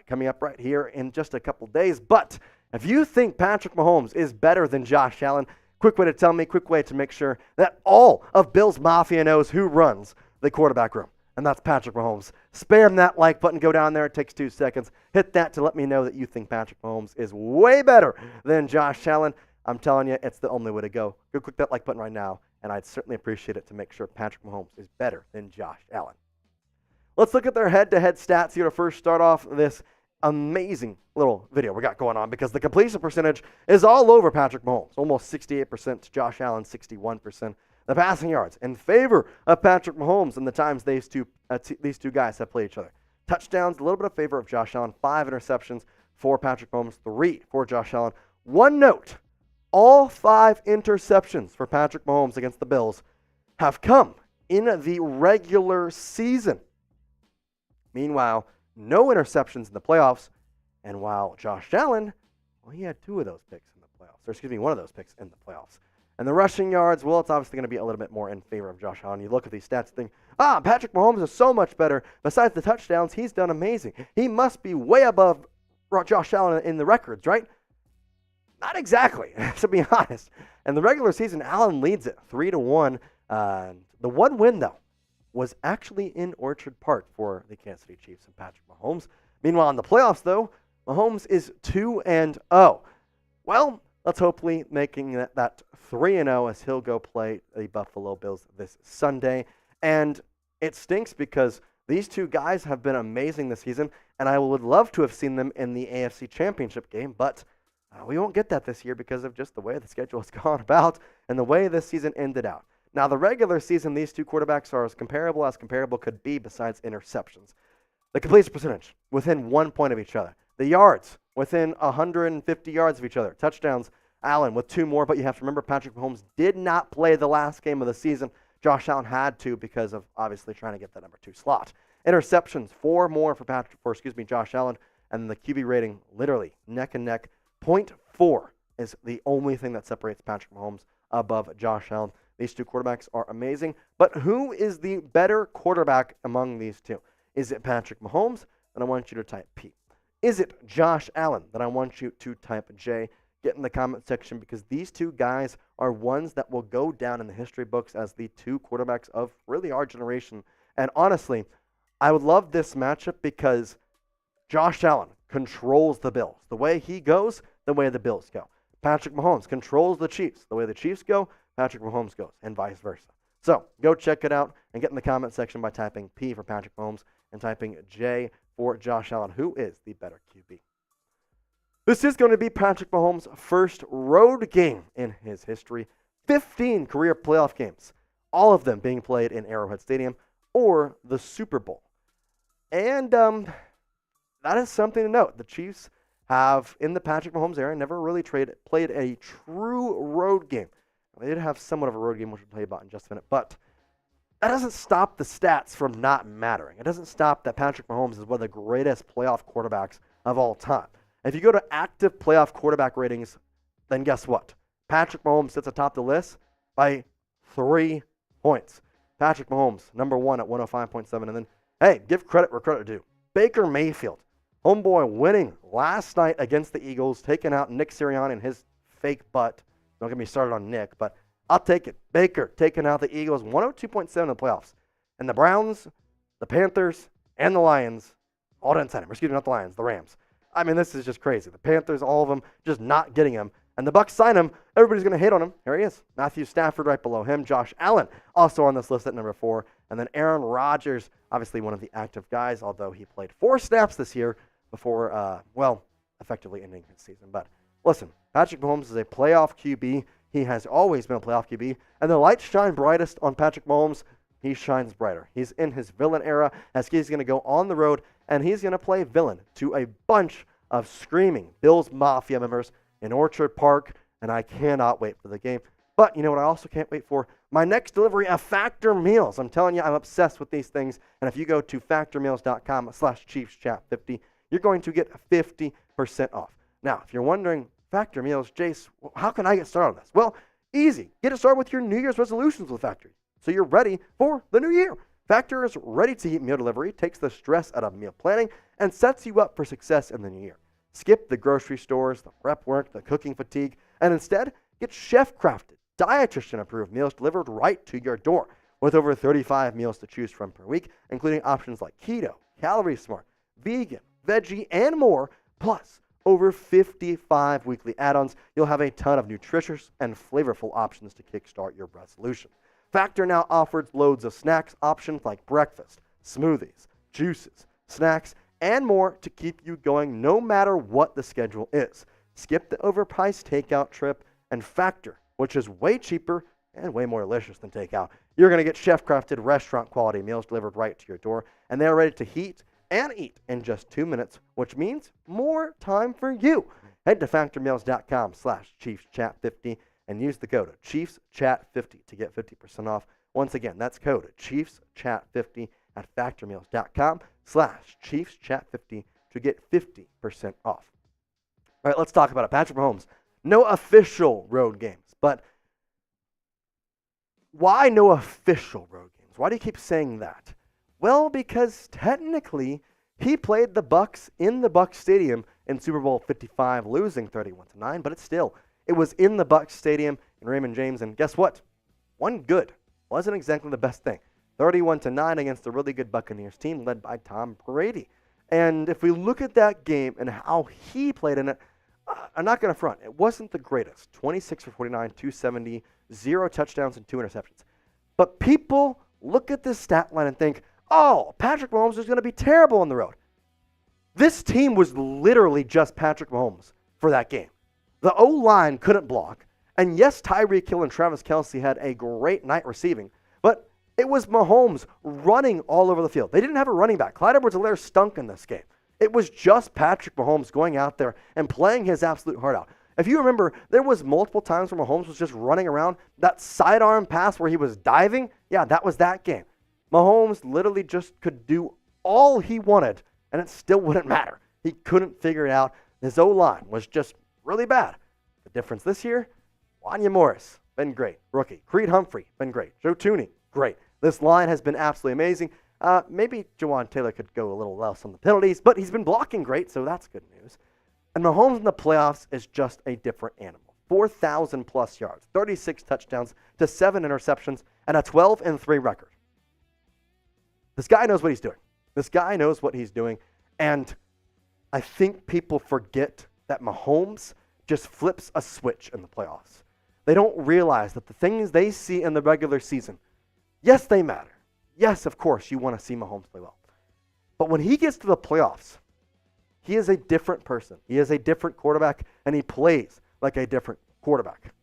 coming up right here in just a couple days. But if you think Patrick Mahomes is better than Josh Allen, quick way to tell me, quick way to make sure that all of Bill's Mafia knows who runs the quarterback room. And that's Patrick Mahomes. Spam that like button. Go down there. It takes 2 seconds. Hit that to let me know that you think Patrick Mahomes is way better than Josh Allen. I'm telling you, it's the only way to go. Go click that like button right now, and I'd certainly appreciate it to make sure Patrick Mahomes is better than Josh Allen. Let's look at their head-to-head stats here to first start off this amazing little video we got going on, because the completion percentage is all over Patrick Mahomes. Almost 68% to Josh Allen, 61%. The passing yards in favor of Patrick Mahomes in the times these two guys have played each other. Touchdowns, a little bit of favor of Josh Allen. 5 interceptions for Patrick Mahomes, 3 for Josh Allen. One note, all 5 interceptions for Patrick Mahomes against the Bills have come in the regular season. Meanwhile, no interceptions in the playoffs. And while Josh Allen, well, he had 2 of those picks in the playoffs. Or excuse me, 1 of those picks in the playoffs. And the rushing yards, well, it's obviously going to be a little bit more in favor of Josh Allen. You look at these stats and think, Patrick Mahomes is so much better. Besides the touchdowns, he's done amazing. He must be way above Josh Allen in the records, right? Not exactly, to be honest. In the regular season, Allen leads it 3-1. The one win, though, was actually in Orchard Park for the Kansas City Chiefs and Patrick Mahomes. Meanwhile, in the playoffs, though, Mahomes is 2-0. Well, let's hopefully making that 3-0 as he'll go play the Buffalo Bills this Sunday. And it stinks because these two guys have been amazing this season, and I would love to have seen them in the AFC Championship game, but we won't get that this year because of just the way the schedule has gone about and the way this season ended out. Now, the regular season, these two quarterbacks are as comparable could be besides interceptions. The completion percentage, within 1 point of each other. The yards, within 150 yards of each other. Touchdowns, Allen with 2 more, but you have to remember Patrick Mahomes did not play the last game of the season. Josh Allen had to because of obviously trying to get that number 2 slot. Interceptions, 4 more for Josh Allen, and the QB rating literally neck and neck. 0.4 is the only thing that separates Patrick Mahomes above Josh Allen. These two quarterbacks are amazing, but who is the better quarterback among these two? Is it Patrick Mahomes? Then I want you to type P. Is it Josh Allen? Then I want you to type J. Get in the comment section because these two guys are ones that will go down in the history books as the two quarterbacks of really our generation. And honestly, I would love this matchup because Josh Allen controls the Bills. The way he goes, the way the Bills go. Patrick Mahomes controls the Chiefs. The way the Chiefs go, Patrick Mahomes goes, and vice versa. So go check it out and get in the comment section by typing P for Patrick Mahomes and typing J for Josh Allen. Who is the better QB? This is going to be Patrick Mahomes' first road game in his history. 15 career playoff games, all of them being played in Arrowhead Stadium or the Super Bowl. And that is something to note. The Chiefs have, in the Patrick Mahomes era, never really played a true road game. They did have somewhat of a road game, which we'll tell you about in just a minute, but that doesn't stop the stats from not mattering. It doesn't stop that Patrick Mahomes is one of the greatest playoff quarterbacks of all time. If you go to active playoff quarterback ratings, then guess what? Patrick Mahomes sits atop the list by 3 points. Patrick Mahomes, number 1 at 105.7. And then, hey, give credit where credit due. Baker Mayfield, homeboy winning last night against the Eagles, taking out Nick Sirianni and his fake butt. Don't get me started on Nick, but I'll take it. Baker taking out the Eagles, 102.7 in the playoffs. And the Browns, the Panthers, and the Lions all didn't sign him. Excuse me, not the Lions, the Rams. I mean, this is just crazy. The Panthers, all of them, just not getting him. And the Bucs sign him. Everybody's going to hate on him. Here he is. Matthew Stafford right below him. Josh Allen also on this list at number 4. And then Aaron Rodgers, obviously one of the active guys, although he played 4 snaps this year before, effectively ending his season. But listen, Patrick Mahomes is a playoff QB. He has always been a playoff QB. And the lights shine brightest on Patrick Mahomes. He shines brighter. He's in his villain era as he's going to go on the road, and he's going to play villain to a bunch of screaming Bills Mafia members in Orchard Park, and I cannot wait for the game. But you know what I also can't wait for? My next delivery of Factor Meals. I'm telling you, I'm obsessed with these things, and if you go to factormeals.com/ChiefsChat50, you're going to get 50% off. Now, if you're wondering, Factor Meals, Jace, how can I get started on this? Well, easy. Get it started with your New Year's resolutions with Factor, so you're ready for the new year. Factor is ready-to-eat meal delivery, takes the stress out of meal planning, and sets you up for success in the new year. Skip the grocery stores, the prep work, the cooking fatigue, and instead get chef-crafted, dietitian-approved meals delivered right to your door. With over 35 meals to choose from per week, including options like keto, calorie smart, vegan, veggie, and more, plus over 55 weekly add-ons, you'll have a ton of nutritious and flavorful options to kickstart your resolution. Factor now offers loads of snacks options like breakfast, smoothies, juices, snacks, and more to keep you going no matter what the schedule is. Skip the overpriced takeout trip and Factor, which is way cheaper and way more delicious than takeout. You're going to get chef-crafted restaurant-quality meals delivered right to your door, and they're ready to heat and eat in just 2 minutes, which means more time for you. Head to factormeals.com/ChiefsChat50 and use the code ChiefsChat50 to get 50% off. Once again, that's code ChiefsChat50 at factormeals.com/ChiefsChat50 to get 50% off. All right, let's talk about it. Patrick Mahomes, no official road games, but why no official road games? Why do you keep saying that? Well, because technically he played the Bucs in the Bucs Stadium in Super Bowl 55, losing 31-9, but it was in the Bucs Stadium in Raymond James, and guess what? One good. Wasn't exactly the best thing. 31-9 against a really good Buccaneers team led by Tom Brady. And if we look at that game and how he played in it, I'm not going to front. It wasn't the greatest. 26 for 49, 270, 0 touchdowns, and 2 interceptions. But people look at this stat line and think, oh, Patrick Mahomes is going to be terrible on the road. This team was literally just Patrick Mahomes for that game. The O-line couldn't block. And yes, Tyreek Hill and Travis Kelce had a great night receiving, but it was Mahomes running all over the field. They didn't have a running back. Clyde Edwards-Helaire stunk in this game. It was just Patrick Mahomes going out there and playing his absolute heart out. If you remember, there was multiple times where Mahomes was just running around. That sidearm pass where he was diving, yeah, that was that game. Mahomes literally just could do all he wanted, and it still wouldn't matter. He couldn't figure it out. His O-line was just really bad. The difference this year, Wanya Morris, been great. Rookie. Creed Humphrey, been great. Joe Tooney, great. This line has been absolutely amazing. Maybe Jawan Taylor could go a little less on the penalties, but he's been blocking great, so that's good news. And Mahomes in the playoffs is just a different animal. 4,000 plus yards, 36 touchdowns to 7 interceptions, and a 12-3 record. This guy knows what he's doing. This guy knows what he's doing, and I think people forget that Mahomes just flips a switch in the playoffs. They don't realize that the things they see in the regular season, yes, they matter. Yes, of course, you want to see Mahomes play well. But when he gets to the playoffs, he is a different person. He is a different quarterback, and he plays like a different quarterback.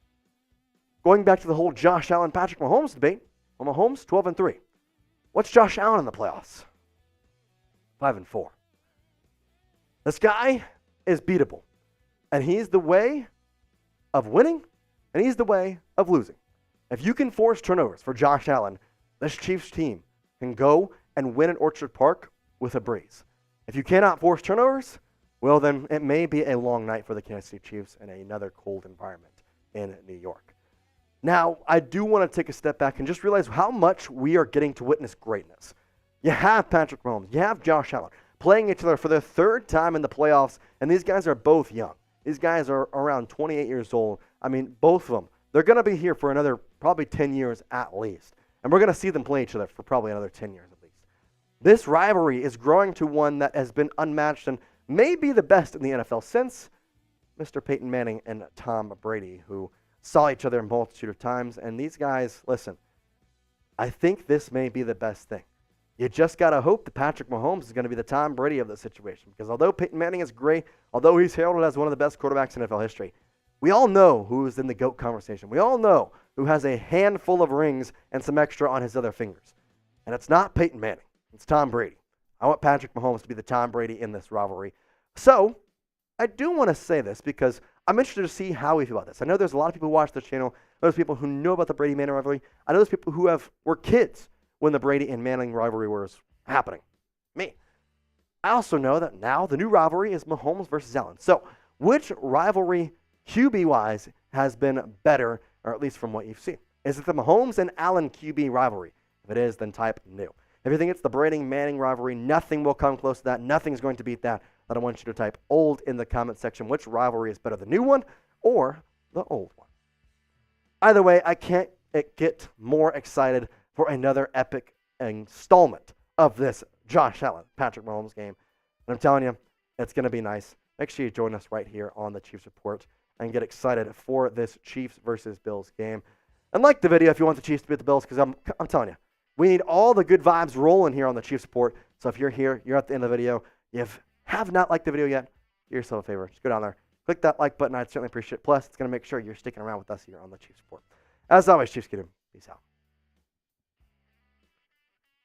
Going back to the whole Josh Allen, Patrick Mahomes debate, well, Mahomes, 12-3. What's Josh Allen in the playoffs? 5-4. This guy is beatable, and he's the way of winning, and he's the way of losing. If you can force turnovers for Josh Allen, this Chiefs team can go and win at Orchard Park with a breeze. If you cannot force turnovers, well, then it may be a long night for the Kansas City Chiefs in another cold environment in New York. Now, I do want to take a step back and just realize how much we are getting to witness greatness. You have Patrick Mahomes, you have Josh Allen playing each other for their third time in the playoffs, and these guys are both young. These guys are around 28 years old. I mean, both of them. They're going to be here for another probably 10 years at least. And we're going to see them play each other for probably another 10 years at least. This rivalry is growing to one that has been unmatched and may be the best in the NFL since Mr. Peyton Manning and Tom Brady, who saw each other a multitude of times. And these guys, listen, I think this may be the best thing. You just got to hope that Patrick Mahomes is going to be the Tom Brady of the situation. Because although Peyton Manning is great, although he's heralded as one of the best quarterbacks in NFL history, we all know who is in the GOAT conversation. We all know who has a handful of rings and some extra on his other fingers. And it's not Peyton Manning. It's Tom Brady. I want Patrick Mahomes to be the Tom Brady in this rivalry. So, I do want to say this because I'm interested to see how we feel about this. I know there's a lot of people who watch this channel. There's people who know about the Brady-Manning rivalry. I know there's people who were kids when the Brady and Manning rivalry was happening. Me. I also know that now the new rivalry is Mahomes versus Allen. So, which rivalry QB-wise has been better, or at least from what you've seen? Is it the Mahomes and Allen QB rivalry? If it is, then type new. If you think it's the Brady-Manning rivalry, nothing will come close to that. Nothing's going to beat that. But I want you to type old in the comment section. Which rivalry is better, the new one or the old one? Either way, I can't get more excited for another epic installment of this Josh Allen, Patrick Mahomes game. And I'm telling you, it's going to be nice. Make sure you join us right here on the Chiefs Report and get excited for this Chiefs versus Bills game. And like the video if you want the Chiefs to beat the Bills, because I'm telling you, we need all the good vibes rolling here on the Chiefs Report. So if you're here, you're at the end of the video, you have not liked the video yet, do yourself a favor. Just go down there, click that like button. I'd certainly appreciate it. Plus, it's going to make sure you're sticking around with us here on the Chiefs Report. As always, Chiefs Kingdom, peace out.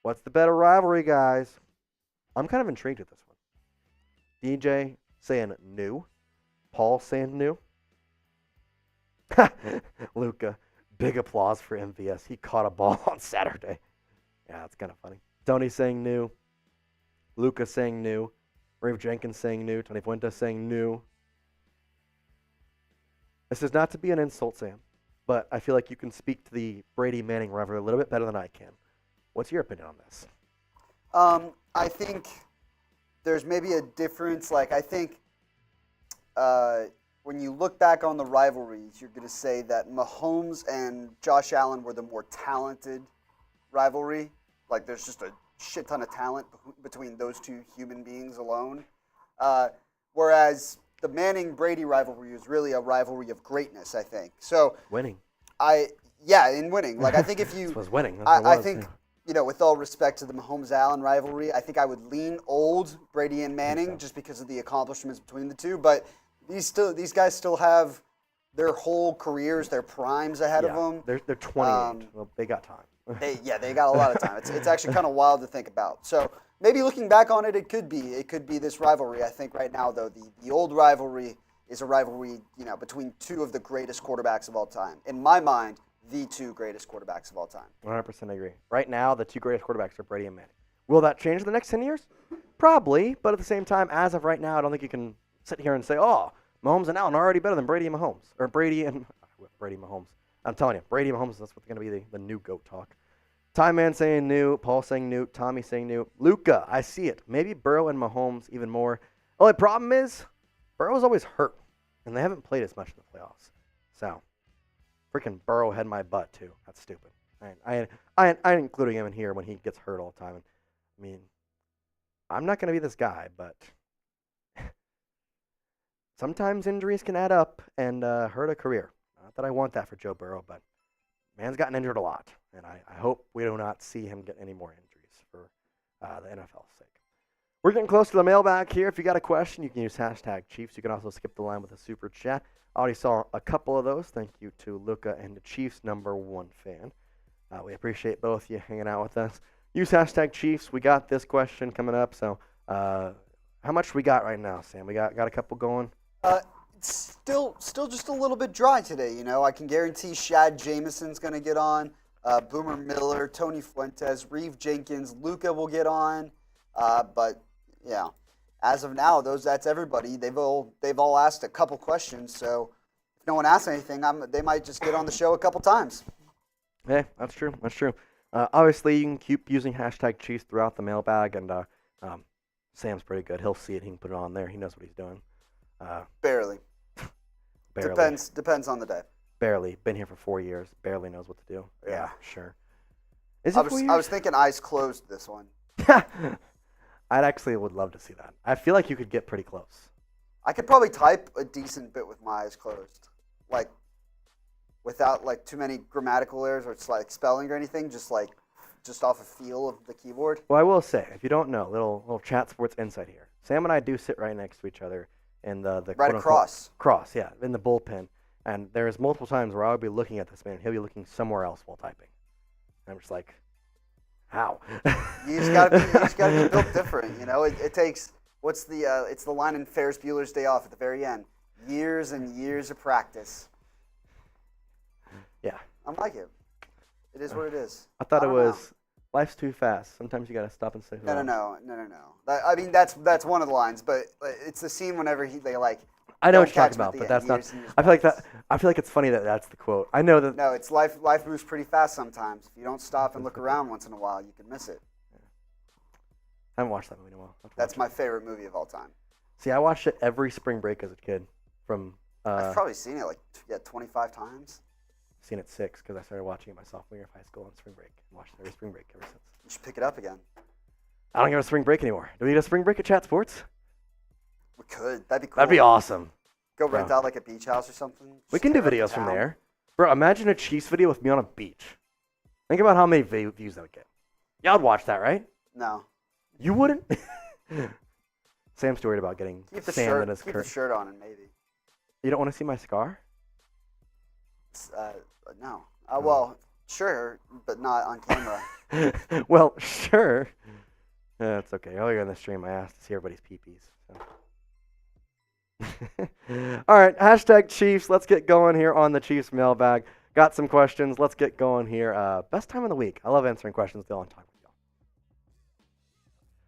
What's the better rivalry, guys? I'm kind of intrigued with this one. DJ saying new. Paul saying new. Luca, big applause for MVS. He caught a ball on Saturday. Yeah, that's kind of funny. Tony saying new. Luca saying new. Rave Jenkins saying new. Tony Fuentes saying new. This is not to be an insult, Sam, but I feel like you can speak to the Brady-Manning rivalry a little bit better than I can. What's your opinion on this? I think there's maybe a difference. Like, I think when you look back on the rivalries, you're going to say that Mahomes and Josh Allen were the more talented rivalry. Like, there's just a shit ton of talent between those two human beings alone. Whereas the Manning-Brady rivalry is really a rivalry of greatness, I think. So Winning. in winning. Like, I think if you... This was winning. I think, with all respect to the Mahomes-Allen rivalry, I think I would lean old Brady and Manning just because of the accomplishments between the two. But these guys still have their whole careers, their primes ahead of them. They're 28. Well, they got time. They got a lot of time. It's actually kind of wild to think about. So maybe looking back on it, it could be this rivalry. I think right now, though, the old rivalry is a rivalry, between two of the greatest quarterbacks of all time. In my mind, the two greatest quarterbacks of all time. 100% agree. Right now, the two greatest quarterbacks are Brady and Manning. Will that change in the next 10 years? Probably, but at the same time, as of right now, I don't think you can sit here and say, oh, Mahomes and Allen are already better than Brady and Mahomes. Or Brady Mahomes. I'm telling you, Brady and Mahomes, that's what's going to be the new GOAT talk. Time Man saying new, Paul saying new, Tommy saying new. Luca, I see it. Maybe Burrow and Mahomes even more. Only problem is, Burrow's always hurt, and they haven't played as much in the playoffs. So, freaking Burrow had my butt, too. That's stupid. I ain't including him in here when he gets hurt all the time. I mean, I'm not going to be this guy, but sometimes injuries can add up and hurt a career. Not that I want that for Joe Burrow, but man's gotten injured a lot, and I hope we do not see him get any more injuries for the NFL's sake. We're getting close to the mailbag here. If you got a question, you can use hashtag Chiefs. You can also skip the line with a super chat. I already saw a couple of those. Thank you to Luca and the Chiefs #1 fan. We appreciate both you hanging out with us. Use hashtag Chiefs. We got this question coming up. So how much we got right now, Sam? We got a couple going? Still just a little bit dry today, I can guarantee Shad Jameson's going to get on. Boomer Miller, Tony Fuentes, Reeve Jenkins, Luca will get on. But, yeah, as of now, that's everybody. They've all asked a couple questions, so if no one asks anything, they might just get on the show a couple times. Yeah, that's true. That's true. Obviously, you can keep using hashtag Chiefs throughout the mailbag, and Sam's pretty good. He'll see it. He can put it on there. He knows what he's doing. Barely. Depends on the day. Barely. Been here for 4 years. Barely knows what to do. Yeah, sure. Is it 4 years? I was thinking eyes closed this one. I'd actually would love to see that. I feel like you could get pretty close. I could probably type a decent bit with my eyes closed, like without like too many grammatical errors or like spelling or anything. Just off a feel of the keyboard. Well, I will say, if you don't know, little chat sports insight here. Sam and I do sit right next to each other. In the right across. Cross, yeah, in the bullpen. And there's multiple times where I'll be looking at this man, he'll be looking somewhere else while typing. And I'm just like, how? You just gotta be built different, It takes it's the line in Ferris Bueller's Day Off at the very end. Years and years of practice. Yeah. I'm like it. It is what it is. I thought it was life's too fast. Sometimes you gotta stop and say hello. No. I mean that's one of the lines, but it's the scene whenever they like. I know what you're talking about, but that's not. I feel like it's funny that that's the quote. I know that. No, it's life. Life moves pretty fast sometimes. If you don't stop and look around once in a while, you can miss it. Yeah. I haven't watched that movie in a while. That's my favorite movie of all time. See, I watched it every spring break as a kid. I've probably seen it 25 times. Seen it 6 because I started watching it my sophomore year of high school on spring break. Watched it every spring break ever since. You should pick it up again. I don't get a spring break anymore. Do we get a spring break at Chat Sports? We could. That'd be cool. That'd be awesome. Go rent out like a beach house or something. We can do videos from there. Bro, imagine a Chiefs video with me on a beach. Think about how many views that would get. Y'all would watch that, right? No. You wouldn't? Sam's worried about getting sand in his Keep the shirt on and maybe. You don't want to see my scar? No. Well, sure, but not on camera. Well, sure. It's okay. Earlier in the stream, I asked to see everybody's pee-pees. So. All right, hashtag Chiefs. Let's get going here on the Chiefs mailbag. Got some questions. Let's get going here. Best time of the week. I love answering questions. Still on time with y'all.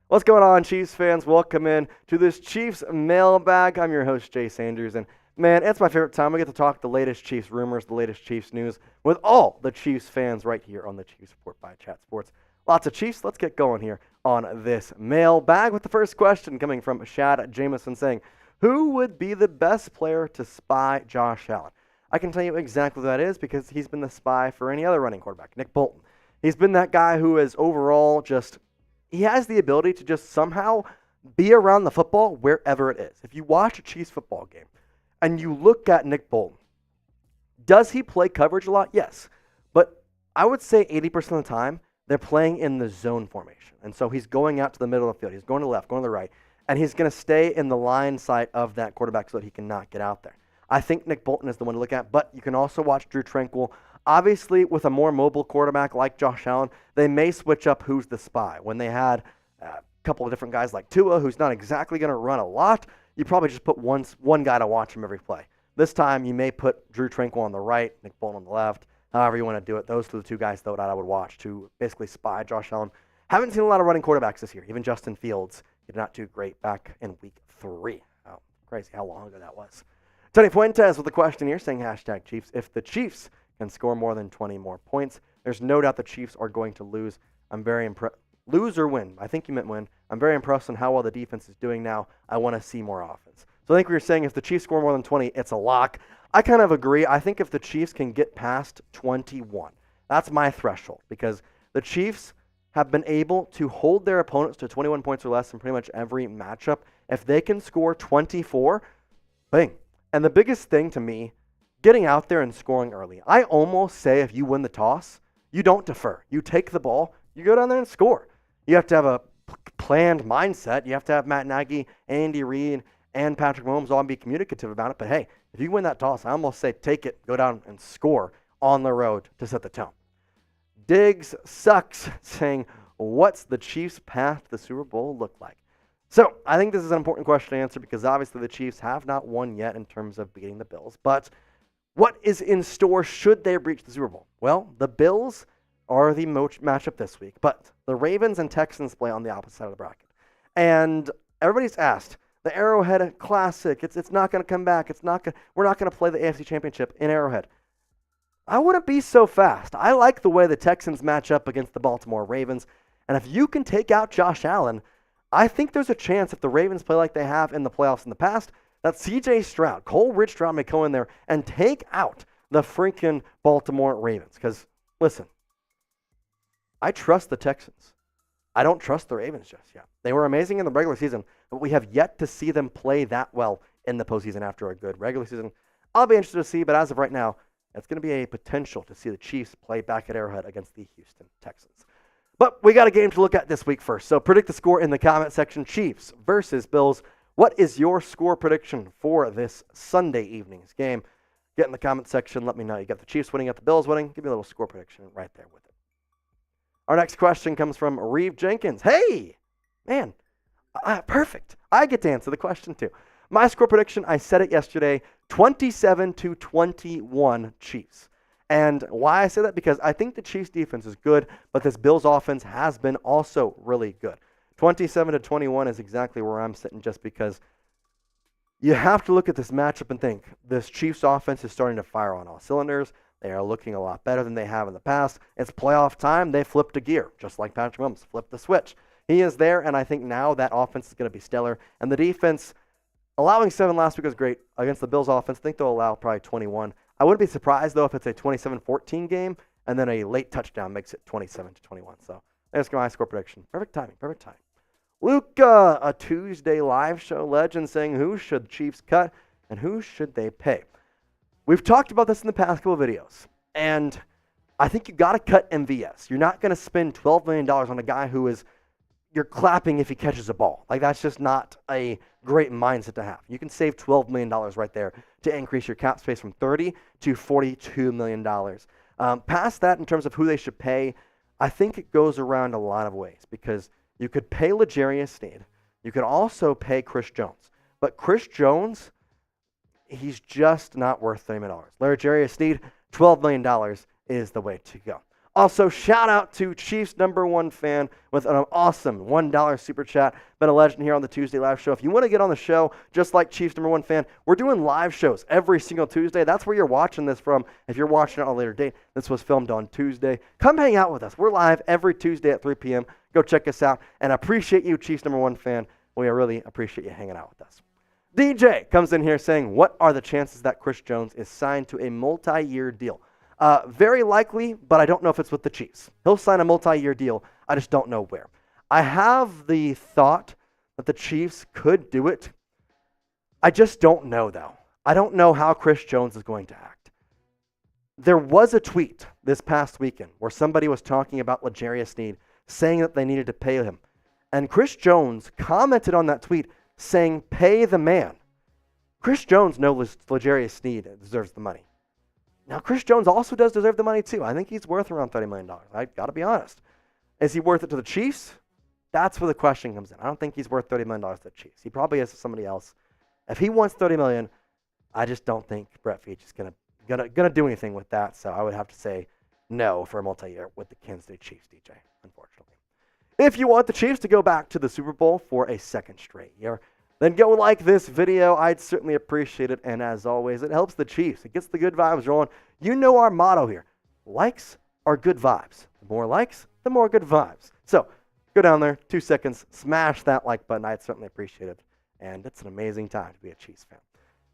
What's going on, Chiefs fans? Welcome in to this Chiefs mailbag. I'm your host, Jace Andrews, and man, it's my favorite time. We get to talk the latest Chiefs rumors, the latest Chiefs news with all the Chiefs fans right here on the Chiefs Report by Chat Sports. Lots of Chiefs. Let's get going here on this mailbag with the first question coming from Shad Jameson saying, Who would be the best player to spy Josh Allen? I can tell you exactly who that is because he's been the spy for any other running quarterback, Nick Bolton. He's been that guy who is overall he has the ability to just somehow be around the football wherever it is. If you watch a Chiefs football game and you look at Nick Bolton, does he play coverage a lot? Yes. But I would say 80% of the time, they're playing in the zone formation. And so he's going out to the middle of the field. He's going to the left, going to the right. And he's going to stay in the line sight of that quarterback so that he cannot get out there. I think Nick Bolton is the one to look at, but you can also watch Drue Tranquill. Obviously, with a more mobile quarterback like Josh Allen, they may switch up who's the spy. When they had a couple of different guys like Tua, who's not exactly going to run a lot, you probably just put one guy to watch him every play. This time, you may put Drue Tranquill on the right, Nick Bolton on the left, however you want to do it. Those are the two guys, though, that I would watch to basically spy Josh Allen. Haven't seen a lot of running quarterbacks this year. Even Justin Fields did not do great back in week 3. Oh, crazy how long ago that was. Tony Fuentes with a question here saying #Chiefs. If the Chiefs can score more than 20 more points, there's no doubt the Chiefs are going to lose. I'm very impressed. Lose or win. I think you meant win. I'm very impressed on how well the defense is doing now. I want to see more offense. So I think we were saying if the Chiefs score more than 20, it's a lock. I kind of agree. I think if the Chiefs can get past 21, that's my threshold because the Chiefs have been able to hold their opponents to 21 points or less in pretty much every matchup. If they can score 24, bang. And the biggest thing to me, getting out there and scoring early. I almost say if you win the toss, you don't defer. You take the ball, you go down there and score. You have to have a planned mindset. You have to have Matt Nagy, Andy Reid, and Patrick Mahomes all be communicative about it. But hey, if you win that toss, I almost say take it, go down and score on the road to set the tone. Diggs sucks saying, what's the Chiefs' path to the Super Bowl look like? So I think this is an important question to answer because obviously the Chiefs have not won yet in terms of beating the Bills. But what is in store should they reach the Super Bowl? Well, the Bills are the matchup this week, but the Ravens and Texans play on the opposite side of the bracket. And everybody's asked, the Arrowhead Classic, it's not going to come back. We're not going to play the AFC Championship in Arrowhead. I wouldn't be so fast. I like the way the Texans match up against the Baltimore Ravens. And if you can take out Josh Allen, I think there's a chance if the Ravens play like they have in the playoffs in the past, that C.J. Stroud, Cole Stroud may go in there and take out the freaking Baltimore Ravens. Because, listen, I trust the Texans. I don't trust the Ravens just yet. They were amazing in the regular season, but we have yet to see them play that well in the postseason after a good regular season. I'll be interested to see, but as of right now, it's going to be a potential to see the Chiefs play back at Arrowhead against the Houston Texans. But we got a game to look at this week first. So predict the score in the comment section. Chiefs versus Bills. What is your score prediction for this Sunday evening's game? Get in the comment section. Let me know. You got the Chiefs winning, got the Bills winning. Give me a little score prediction right there with it. Our next question comes from Reeve Jenkins. Hey, man, perfect. I get to answer the question too. My score prediction, I said it yesterday, 27-21 Chiefs. And why I say that? Because I think the Chiefs defense is good, but this Bills offense has been also really good. 27-21 is exactly where I'm sitting just because you have to look at this matchup and think this Chiefs offense is starting to fire on all cylinders. They are looking a lot better than they have in the past. It's playoff time. They flipped a gear, just like Patrick Mahomes flipped the switch. He is there, and I think now that offense is going to be stellar. And the defense, allowing 7 last week was great against the Bills offense. I think they'll allow probably 21. I wouldn't be surprised, though, if it's a 27-14 game, and then a late touchdown makes it 27-21. So there's my score prediction. Perfect timing, perfect time. Luca, a Tuesday live show legend, saying who should Chiefs cut and who should they pay? We've talked about this in the past couple of videos, and I think you got to cut MVS. You're not going to spend $12 million on a guy who is you're clapping if he catches a ball. Like, that's just not a great mindset to have. You can save $12 million right there to increase your cap space from $30 to $42 million. Past that, in terms of who they should pay, I think it goes around a lot of ways because you could pay L'Jarius Sneed. You could also pay Chris Jones. But Chris Jones, he's just not worth $30 million. L'Jarius Sneed, $12 million is the way to go. Also, shout out to Chiefs #1 fan with an awesome $1 super chat. Been a legend here on the Tuesday live show. If you want to get on the show, just like Chiefs #1 fan, we're doing live shows every single Tuesday. That's where you're watching this from. If you're watching it on a later date, this was filmed on Tuesday. Come hang out with us. We're live every Tuesday at 3 p.m. Go check us out. And I appreciate you, Chiefs #1 fan. We really appreciate you hanging out with us. DJ comes in here saying, what are the chances that Chris Jones is signed to a multi-year deal? Very likely, but I don't know if it's with the Chiefs. He'll sign a multi-year deal. I just don't know where. I have the thought that the Chiefs could do it. I just don't know, though. I don't know how Chris Jones is going to act. There was a tweet this past weekend where somebody was talking about Sneed, saying that they needed to pay him. And Chris Jones commented on that tweet saying, pay the man. Chris Jones knows Sneed deserves the money. Now, Chris Jones also does deserve the money, too. I think he's worth around $30 million. I got to be honest. Is he worth it to the Chiefs? That's where the question comes in. I don't think he's worth $30 million to the Chiefs. He probably is to somebody else. If he wants $30 million, I just don't think Brett Veach is gonna do anything with that. So I would have to say no for a multi-year with the Kansas City Chiefs, DJ, unfortunately. If you want the Chiefs to go back to the Super Bowl for a second straight year, then go like this video. I'd certainly appreciate it. And as always, it helps the Chiefs. It gets the good vibes rolling. You know our motto here. Likes are good vibes. The more likes, the more good vibes. So go down there, 2 seconds, smash that like button. I'd certainly appreciate it. And it's an amazing time to be a Chiefs fan.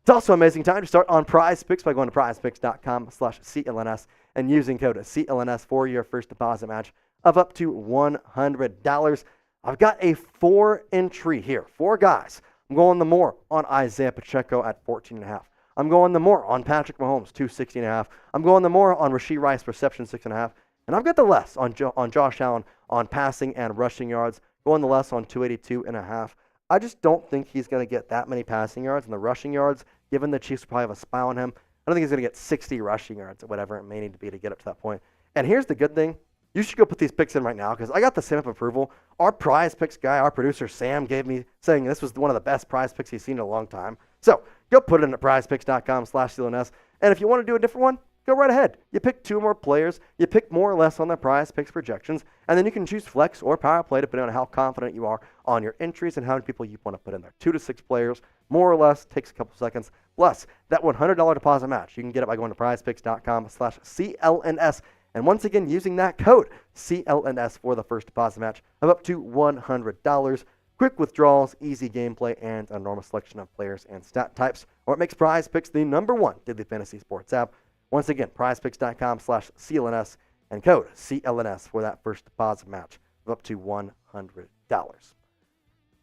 It's also an amazing time to start on Prize Picks by going to prizepicks.com/CLNS and using code CLNS for your first deposit match of up to $100. I've got a 4 entry here, 4 guys. I'm going the more on Isaiah Pacheco at 14.5. I'm going the more on Patrick Mahomes, 260.5. I'm going the more on Rashee Rice, reception 6.5. And I've got the less on Josh Allen on passing and rushing yards, going the less on 282.5. I just don't think he's going to get that many passing yards, and the rushing yards, given the Chiefs probably have a spy on him, I don't think he's going to get 60 rushing yards or whatever it may need to be to get up to that point. And here's the good thing. You should go put these picks in right now because I got the stamp of approval. Our Prize Picks guy, our producer Sam, gave me saying this was one of the best Prize Picks he's seen in a long time. So go put it in at prizepicks.com/CLNS. And if you want to do a different one, go right ahead. You pick 2 more players. You pick more or less on the Prize Picks projections. And then you can choose flex or power play depending on how confident you are on your entries and how many people you want to put in there. 2 to 6 players, more or less, takes a couple seconds. Plus, that $100 deposit match, you can get it by going to prizepicks.com/CLNS. And once again, using that code, CLNS, for the first deposit match of up to $100. Quick withdrawals, easy gameplay, and an enormous selection of players and stat types. Or it makes Prize Picks the #1 daily fantasy sports app. Once again, prizepicks.com/CLNS and code CLNS for that first deposit match of up to $100.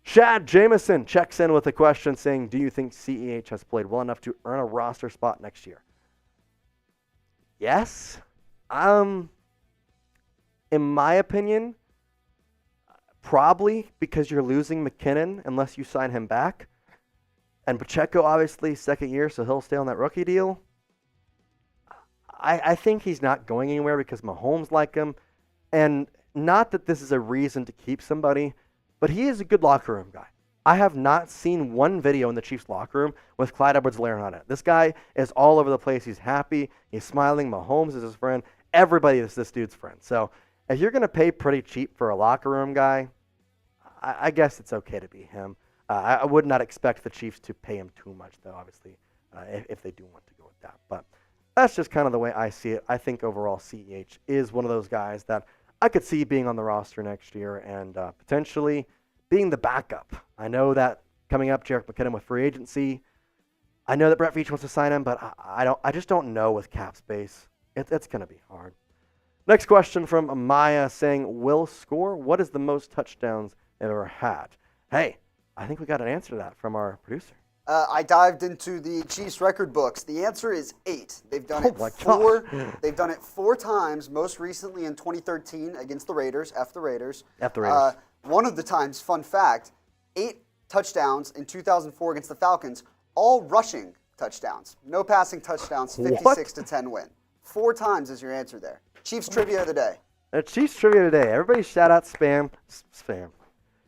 Shad Jameson checks in with a question saying, do you think CEH has played well enough to earn a roster spot next year? Yes. In my opinion, probably because you're losing McKinnon unless you sign him back. And Pacheco, obviously, second year, so he'll stay on that rookie deal. I think he's not going anywhere because Mahomes like him. And not that this is a reason to keep somebody, but he is a good locker room guy. I have not seen one video in the Chiefs locker room with Clyde Edwards-Helaire on it. This guy is all over the place. He's happy. He's smiling. Mahomes is his friend. Everybody is this dude's friend. So if you're going to pay pretty cheap for a locker room guy, I guess it's okay to be him. I would not expect the Chiefs to pay him too much, though, obviously, if they do want to go with that. But that's just kind of the way I see it. I think overall CEH is one of those guys that I could see being on the roster next year and potentially being the backup. I know that coming up, Jerick McKinnon with free agency. I know that Brett Veach wants to sign him, but I just don't know with cap space. It's going to be hard. Next question from Maya saying, Will score? What is the most touchdowns they've ever had? Hey, I think we got an answer to that from our producer. I dived into the Chiefs record books. The answer is 8. They've done it They've done it 4 times. Most recently in 2013 against the Raiders. F the Raiders. One of the times, fun fact, 8 touchdowns in 2004 against the Falcons, all rushing touchdowns. No passing touchdowns. 56-10 win. 4 times is your answer there. Chiefs trivia of the day. Chiefs trivia today. Everybody shout out Spam.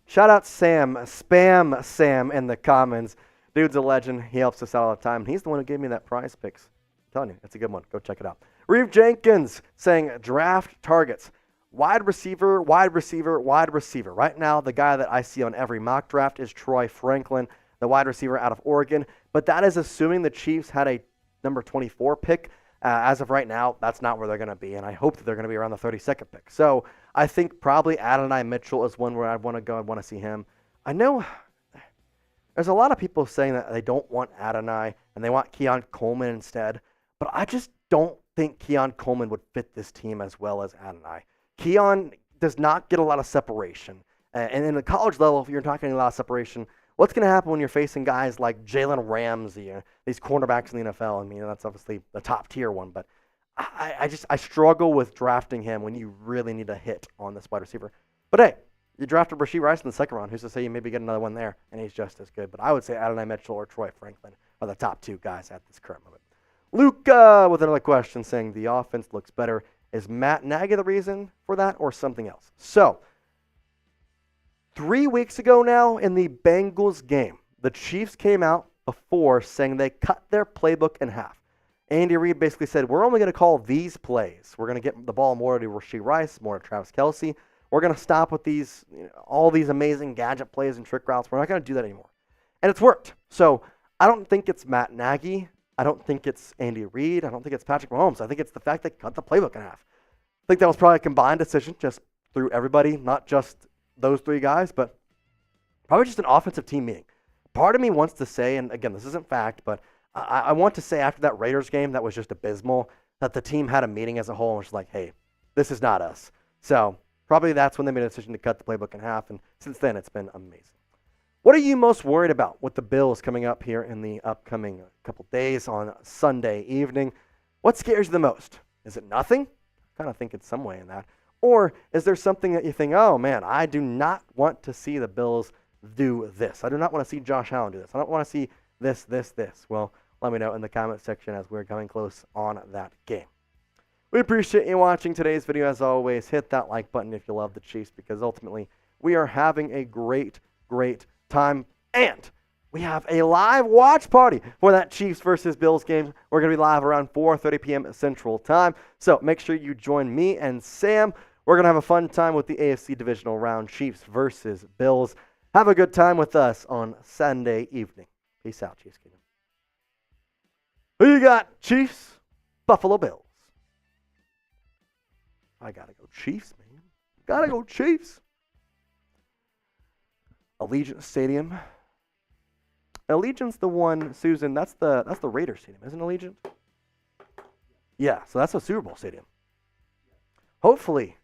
Shout out Sam. Spam Sam in the comments. Dude's a legend. He helps us out all the time. He's the one who gave me that Prize Picks. I'm telling you, it's a good one. Go check it out. Reeve Jenkins saying draft targets. Wide receiver, wide receiver, wide receiver. Right now, the guy that I see on every mock draft is Troy Franklin, the wide receiver out of Oregon. But that is assuming the Chiefs had a number 24 pick. As of right now, that's not where they're going to be, and I hope that they're going to be around the 32nd pick. So I think probably Adonai Mitchell is one where I'd want to go. I'd want to see him. I know there's a lot of people saying that they don't want Adonai and they want Keon Coleman instead, but I just don't think Keon Coleman would fit this team as well as Adonai. Keon does not get a lot of separation. And in the college level, if you're talking a lot of separation, what's going to happen when you're facing guys like Jalen Ramsey, these cornerbacks in the NFL? I mean, that's obviously the top tier one, but I struggle with drafting him when you really need a hit on this wide receiver. But hey, you drafted Rashee Rice in the second round. Who's to say you maybe get another one there, and he's just as good. But I would say Adonai Mitchell or Troy Franklin are the top two guys at this current moment. Luke with another question saying the offense looks better. Is Matt Nagy the reason for that or something else? So, 3 weeks ago now in the Bengals game, the Chiefs came out before saying they cut their playbook in half. Andy Reid basically said, we're only going to call these plays. We're going to get the ball more to Rashee Rice, more to Travis Kelce. We're going to stop with these, all these amazing gadget plays and trick routes. We're not going to do that anymore. And it's worked. So I don't think it's Matt Nagy. I don't think it's Andy Reid. I don't think it's Patrick Mahomes. I think it's the fact they cut the playbook in half. I think that was probably a combined decision just through everybody, not just those three guys, but probably just an offensive team meeting. Part of me wants to say, and again, this isn't fact, but I want to say after that Raiders game that was just abysmal, that the team had a meeting as a whole and was like, hey, this is not us. So probably that's when they made a decision to cut the playbook in half, and since then it's been amazing. What are you most worried about with the Bills coming up here in the upcoming couple days on Sunday evening? What scares you the most? Is it nothing? I kind of think it's some way in that. Or is there something that you think, oh man, I do not want to see the Bills do this. I do not want to see Josh Allen do this. I don't want to see this. Well, let me know in the comment section as we're coming close on that game. We appreciate you watching today's video. As always, hit that like button if you love the Chiefs, because ultimately we are having a great time. And we have a live watch party for that Chiefs versus Bills game. We're going to be live around 4:30 p.m. Central Time. So make sure you join me and Sam. We're going to have a fun time with the AFC divisional round, Chiefs versus Bills. Have a good time with us on Sunday evening. Peace out, Chiefs Kingdom. Who you got, Chiefs? Buffalo Bills. I got to go Chiefs, man. Got to go Chiefs. Allegiant Stadium. Allegiant's the one, Susan, that's the Raiders Stadium, isn't Allegiant? Yeah, so that's a Super Bowl stadium. Hopefully,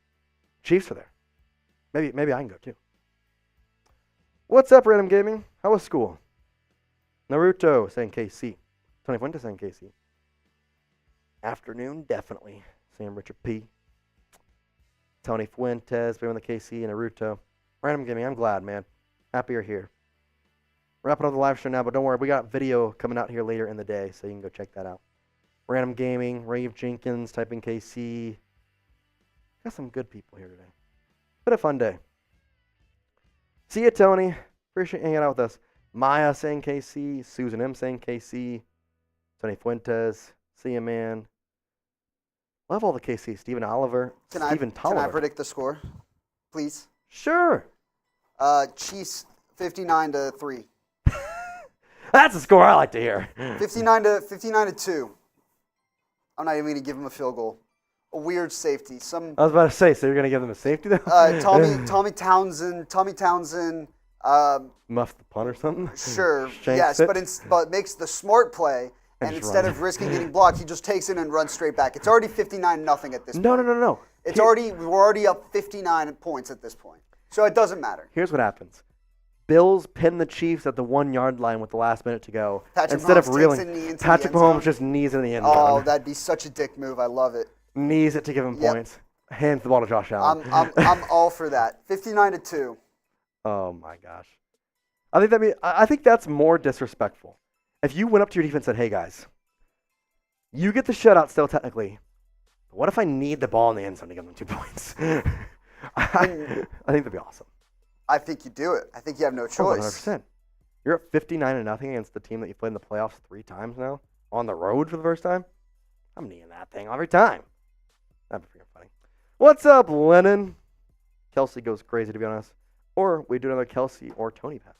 Chiefs are there. Maybe I can go too. What's up, Random Gaming? How was school? Naruto saying KC. Tony Fuentes saying KC. Afternoon, definitely. Sam Richard P. Tony Fuentes, being on the KC and Naruto. Random Gaming, I'm glad, man. Happy you're here. Wrapping up the live show now, but don't worry, we got video coming out here later in the day, so you can go check that out. Random Gaming, Rave Jenkins, typing KC. Got some good people here today. Been a fun day. See you, Tony. Appreciate you hanging out with us. Maya saying KC, Susan M saying KC, Tony Fuentes, see you, man. Love all the KC. Stephen Oliver, Stephen Tolliver. Can I predict the score, please? Sure. Chiefs 59-3. That's a score I like to hear. 59-2. I'm not even going to give him a field goal. A weird safety. I was about to say, so you're going to give them a safety though? Tommy Townsend. Muff the punt or something? Sure. Shanks yes, but makes the smart play, and instead of risking getting blocked, he just takes it and runs straight back. It's already 59-0 at this point. No. We're already up 59 points at this point. So it doesn't matter. Here's what happens. Bills pin the Chiefs at the 1 yard line with the last minute to go. Patrick Mahomes just knees in the end zone. Oh, that'd be such a dick move. I love it. Knees it to give him points. Hands the ball to Josh Allen. I'm all for that. 59-2. Oh my gosh. I think that's more disrespectful. If you went up to your defense and said, "Hey guys, you get the shutout still technically. But what if I need the ball in the end zone to give them 2 points?" I think that'd be awesome. I think you do it. I think you have no choice. 100%. You're up 59-0 against the team that you played in the playoffs 3 times now on the road for the first time. I'm kneeing that thing every time. That'd be freaking funny. What's up, Lennon? Kelce goes crazy, to be honest. Or we do another Kelce or Tony pass.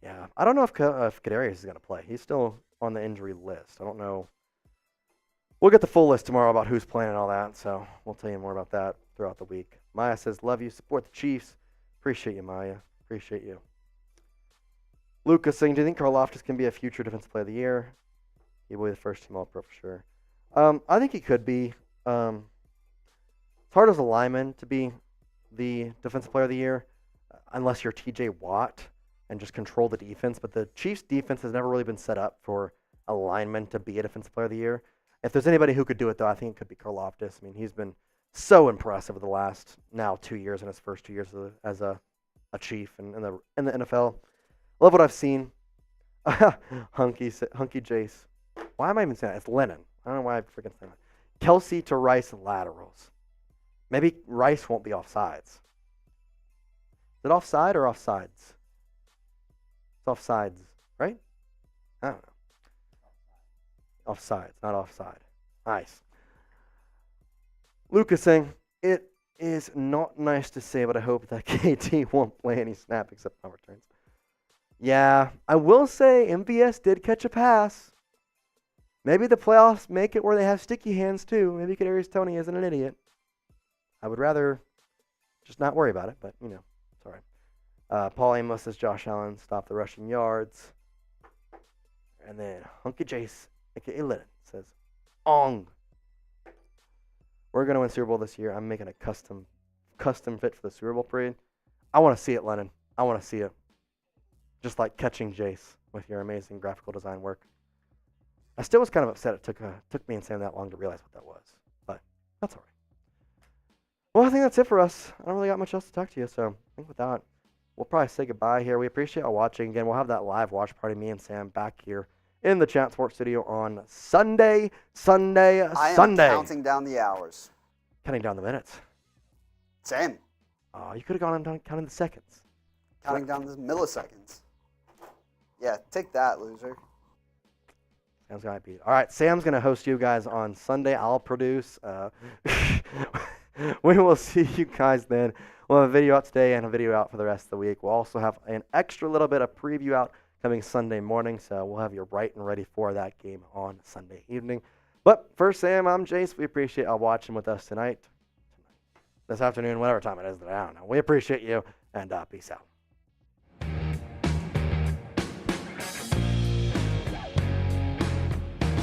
Yeah, I don't know if Kadarius is going to play. He's still on the injury list. I don't know. We'll get the full list tomorrow about who's playing and all that, so we'll tell you more about that throughout the week. Maya says, love you, support the Chiefs. Appreciate you, Maya. Appreciate you. Lucas saying, do you think Karlaftis can be a future defensive player of the year? He will be the first team All-Pro for sure. I think he could be. It's hard as a lineman to be the defensive player of the year unless you're TJ Watt and just control the defense. But the Chiefs' defense has never really been set up for a lineman to be a defensive player of the year. If there's anybody who could do it, though, I think it could be Karlaftis. I mean, he's been so impressive over the last now 2 years in his first 2 years as a Chief in the NFL. Love what I've seen. Hunky Jace. Why am I even saying that? It's Lennon. I don't know why I freaking saying that. Kelce to Rice laterals. Maybe Rice won't be offsides. Is it offside or offsides? It's offsides, right? I don't know. Offsides, not offside. Nice. Lucas saying, it is not nice to say, but I hope that KT won't play any snap except on returns. Yeah, I will say MVS did catch a pass. Maybe the playoffs make it where they have sticky hands too. Maybe Kadarius Toney isn't an idiot. I would rather just not worry about it, but you know, it's all right. Paul Amos says Josh Allen stopped the rushing yards. And then Hunky Jace, aka Lennon, says Ong. We're gonna win Super Bowl this year. I'm making a custom fit for the Super Bowl parade. I want to see it, Lennon. I want to see it. Just like catching Jace with your amazing graphical design work. I still was kind of upset it took me and Sam that long to realize what that was. But that's all right. Well, I think that's it for us. I don't really got much else to talk to you, so I think with that, we'll probably say goodbye here. We appreciate y'all watching. Again, we'll have that live watch party, me and Sam, back here in the Chat Sports studio on Sunday. I am counting down the hours. Counting down the minutes. Same. Oh, you could have gone and counting the seconds. Counting down the milliseconds. Yeah, take that, loser. Sam's going to beat it. All right, Sam's going to host you guys on Sunday. I'll produce. We will see you guys then. We'll have a video out today and a video out for the rest of the week. We'll also have an extra little bit of preview out coming Sunday morning, so we'll have you right and ready for that game on Sunday evening. But for Sam, I'm Jace. We appreciate y'all watching with us tonight, this afternoon, whatever time it is that I don't know. We appreciate you, and peace out.